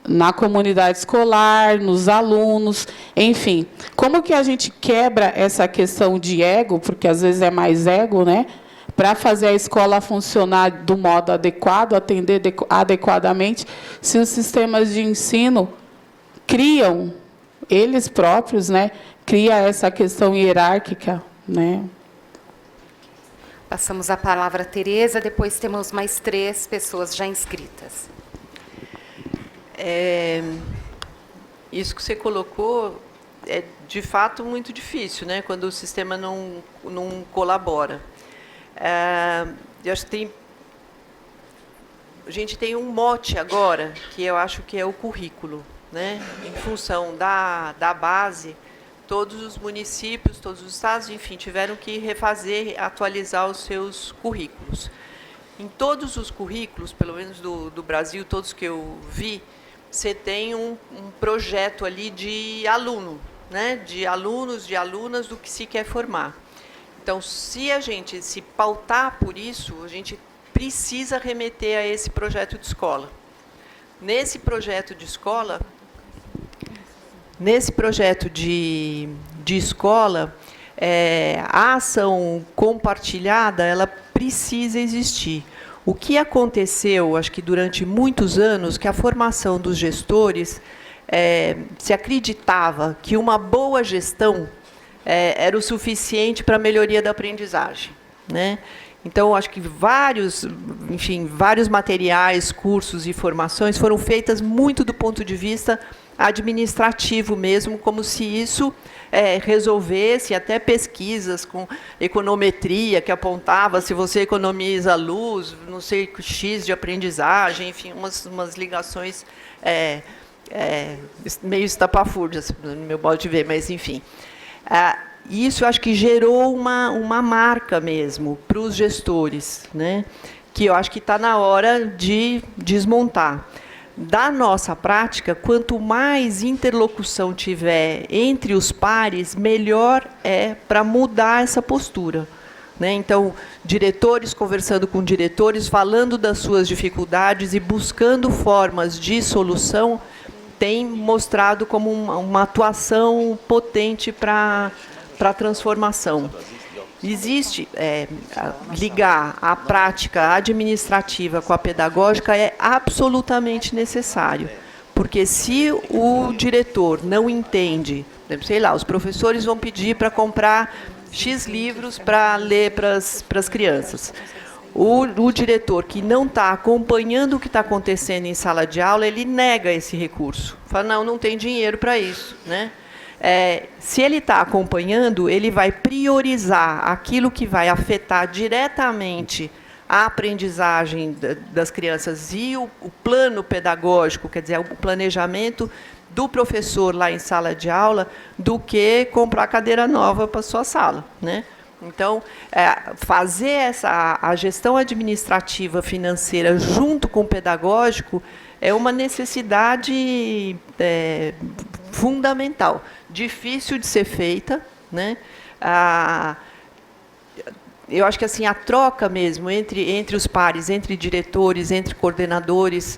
na comunidade escolar, nos alunos, enfim. Como que a gente quebra essa questão de ego, porque às vezes é mais ego, né? Para fazer a escola funcionar do modo adequado, atender adequadamente, se os sistemas de ensino criam, eles próprios, né, cria essa questão hierárquica, né? Passamos a palavra a Tereza, depois temos mais 3 pessoas já inscritas. Isso que você colocou é de fato muito difícil, né, quando o sistema não colabora. Eu acho que a gente tem um mote agora, que eu acho que é o currículo, né? Em função da base, todos os municípios, todos os estados, enfim, tiveram que refazer, atualizar os seus currículos. Em todos os currículos, pelo menos do Brasil, todos que eu vi, você tem um projeto ali de aluno, né? De alunos, de alunas do que se quer formar. Então, se a gente se pautar por isso, a gente precisa remeter a esse projeto de escola. Nesse projeto de escola, a ação compartilhada, ela precisa existir. O que aconteceu, acho que durante muitos anos, que a formação dos gestores se acreditava que uma boa gestão era o suficiente para a melhoria da aprendizagem, né? Então, acho que vários materiais, cursos e formações foram feitas muito do ponto de vista administrativo mesmo, como se isso resolvesse, até pesquisas com econometria, que apontava se você economiza luz, não sei, X de aprendizagem, enfim, umas ligações meio estapafúrdias, no meu modo de ver, mas, enfim. Isso, acho que gerou uma marca mesmo para os gestores, né? Que eu acho que está na hora de desmontar. Da nossa prática, quanto mais interlocução tiver entre os pares, melhor é para mudar essa postura, né? Então, diretores conversando com diretores, falando das suas dificuldades e buscando formas de solução, tem mostrado como uma atuação potente para a transformação. Existe, ligar a prática administrativa com a pedagógica é absolutamente necessário, porque se o diretor não entende, sei lá, os professores vão pedir para comprar X livros para ler para as crianças. O diretor que não está acompanhando o que está acontecendo em sala de aula, ele nega esse recurso. Fala, não tem dinheiro para isso, né? Se ele está acompanhando, ele vai priorizar aquilo que vai afetar diretamente a aprendizagem das crianças e o plano pedagógico, quer dizer, o planejamento do professor lá em sala de aula, do que comprar cadeira nova para a sua sala, né? Então, fazer a gestão administrativa financeira junto com o pedagógico é uma necessidade fundamental, difícil de ser feita, né? Eu acho que assim a troca mesmo entre os pares, entre diretores, entre coordenadores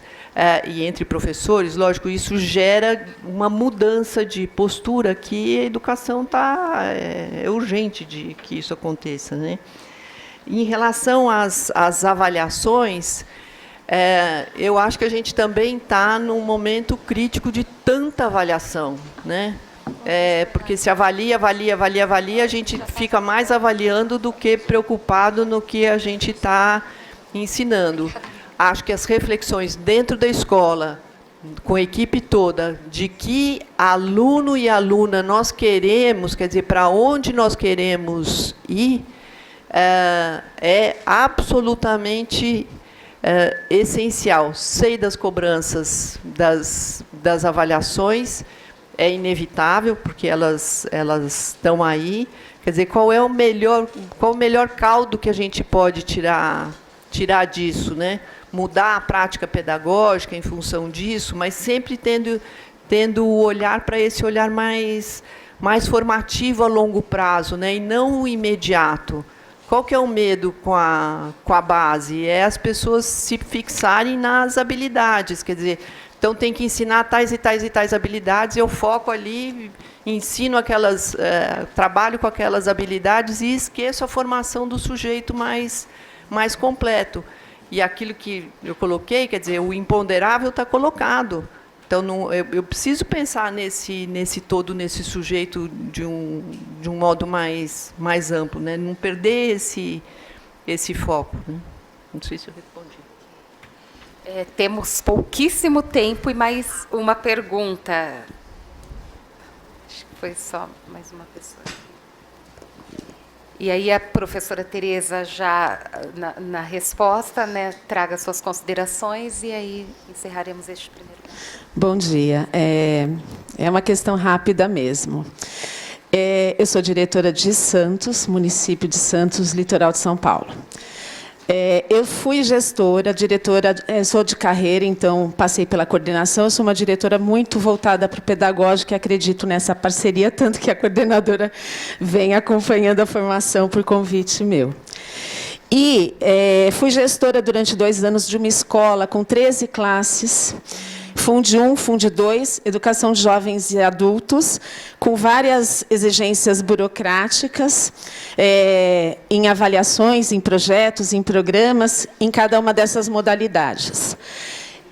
e entre professores, lógico, isso gera uma mudança de postura que a educação é urgente de que isso aconteça, né? Em relação às avaliações, eu acho que a gente também está num momento crítico de tanta avaliação, né? Porque se avalia, a gente fica mais avaliando do que preocupado no que a gente está ensinando. Acho que as reflexões dentro da escola, com a equipe toda, de que aluno e aluna nós queremos, quer dizer, para onde nós queremos ir, é absolutamente essencial. Sei das cobranças das avaliações, é inevitável, porque elas estão aí. Quer dizer, qual o melhor caldo que a gente pode tirar disso, né? Mudar a prática pedagógica em função disso, mas sempre tendo o olhar para esse olhar mais formativo a longo prazo, né? E não o imediato. Qual que é o medo com a base? É as pessoas se fixarem nas habilidades, quer dizer, então tem que ensinar tais e tais e tais habilidades, eu foco ali, ensino trabalho com aquelas habilidades e esqueço a formação do sujeito mais completo. E aquilo que eu coloquei, quer dizer, o imponderável está colocado. Então, eu preciso pensar nesse todo, nesse sujeito de um modo mais amplo, né? Não perder esse foco, né? Não sei se eu respondi. Temos pouquíssimo tempo e mais uma pergunta. Acho que foi só mais uma pessoa. E aí a professora Tereza já, na resposta, né, traga suas considerações e aí encerraremos este primeiro momento. Bom dia. É uma questão rápida mesmo. Eu sou diretora de Santos, município de Santos, litoral de São Paulo. Eu fui gestora, diretora, sou de carreira, então passei pela coordenação. Eu sou uma diretora muito voltada para o pedagógico e acredito nessa parceria, tanto que a coordenadora vem acompanhando a formação por convite meu. E fui gestora durante 2 anos de uma escola com 13 classes, Funde 1, Funde 2, Educação de Jovens e Adultos, com várias exigências burocráticas, em avaliações, em projetos, em programas, em cada uma dessas modalidades.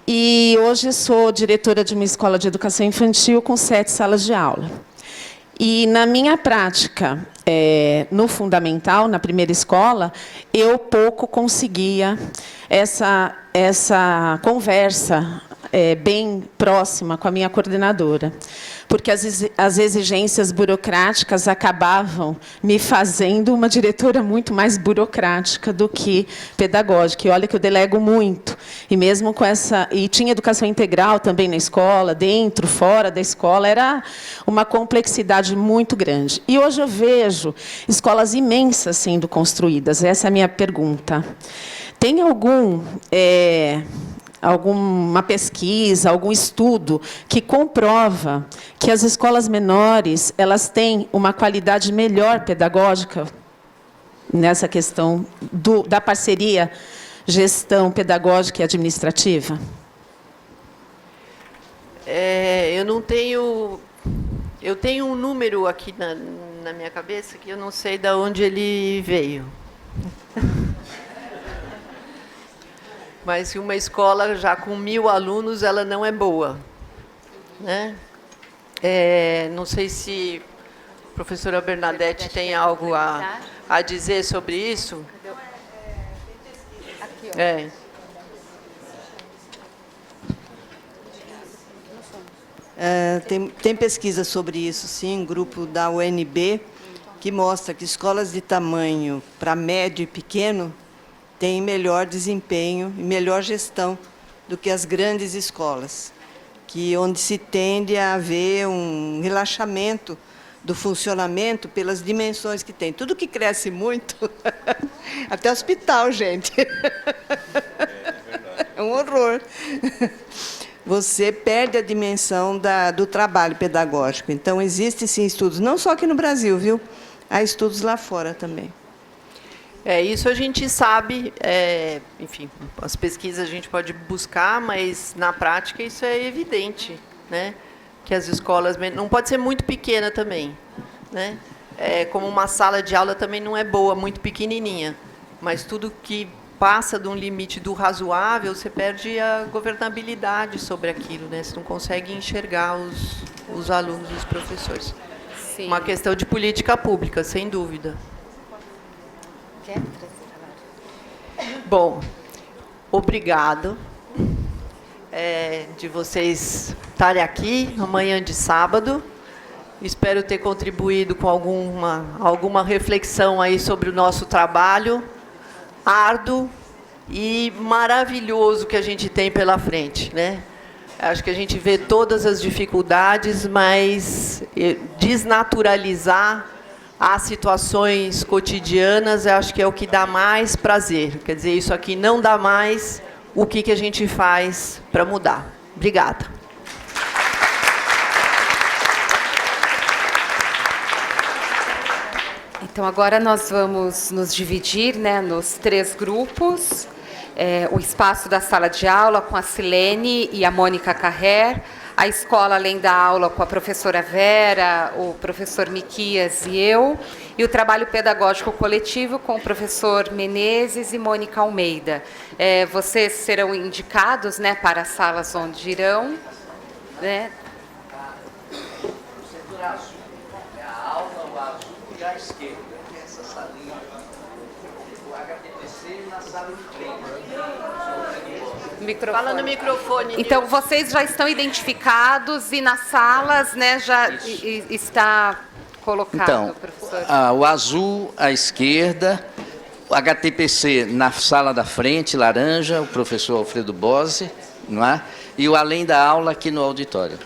E hoje sou diretora de uma escola de educação infantil com 7 salas de aula. E, na minha prática, no fundamental, na primeira escola, eu pouco conseguia essa conversa bem próxima com a minha coordenadora, porque as exigências burocráticas acabavam me fazendo uma diretora muito mais burocrática do que pedagógica. E olha que eu delego muito. E mesmo com e tinha educação integral também na escola, dentro, fora da escola, era uma complexidade muito grande. E hoje eu vejo escolas imensas sendo construídas. Essa é a minha pergunta. Tem alguma pesquisa, algum estudo que comprova que as escolas menores elas têm uma qualidade melhor pedagógica nessa questão da parceria gestão pedagógica e administrativa? Eu não tenho... Eu tenho um número aqui na minha cabeça que eu não sei de onde ele veio. Mas uma escola já com 1000 alunos, ela não é boa, né? Não sei se a professora Bernadette tem algo a dizer sobre isso. Tem pesquisa sobre isso, sim, um grupo da UNB, que mostra que escolas de tamanho para médio e pequeno têm melhor desempenho e melhor gestão do que as grandes escolas, onde se tende a haver um relaxamento do funcionamento pelas dimensões que tem. Tudo que cresce muito, até hospital, gente. É um horror. Você perde a dimensão do trabalho pedagógico. Então, existem, sim, estudos, não só aqui no Brasil, viu? Há estudos lá fora também. Isso a gente sabe, enfim, as pesquisas a gente pode buscar, mas, na prática, isso é evidente, né? Que as escolas... Não pode ser muito pequena também, né? Como uma sala de aula também não é boa, muito pequenininha, mas tudo que passa de um limite do razoável, você perde a governabilidade sobre aquilo, né? Você não consegue enxergar os alunos e os professores. Sim. Uma questão de política pública, sem dúvida. Bom, obrigado de vocês estarem aqui amanhã de sábado. Espero ter contribuído com alguma reflexão aí sobre o nosso trabalho árduo e maravilhoso que a gente tem pela frente, né? Acho que a gente vê todas as dificuldades, mas desnaturalizar as situações cotidianas, eu acho que é o que dá mais prazer. Quer dizer, isso aqui não dá mais, o que a gente faz para mudar. Obrigada. Então, agora nós vamos nos dividir, né, nos 3 grupos. O espaço da sala de aula com a Silene e a Mônica Carrer, a escola além da aula com a professora Vera, o professor Miquias e eu, e o trabalho pedagógico coletivo com o professor Menezes e Mônica Almeida. Vocês serão indicados, né, para as salas onde irão, né? O setor azul é a aula, o azul e a esquerda, essa salinha. Fala no microfone. Então, vocês já estão identificados e nas salas, né, já está colocado, Então, professor? o azul à esquerda, o HTPC na sala da frente, laranja, o professor Alfredo Bose, não é? E o além da aula aqui no auditório.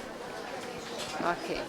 Ok.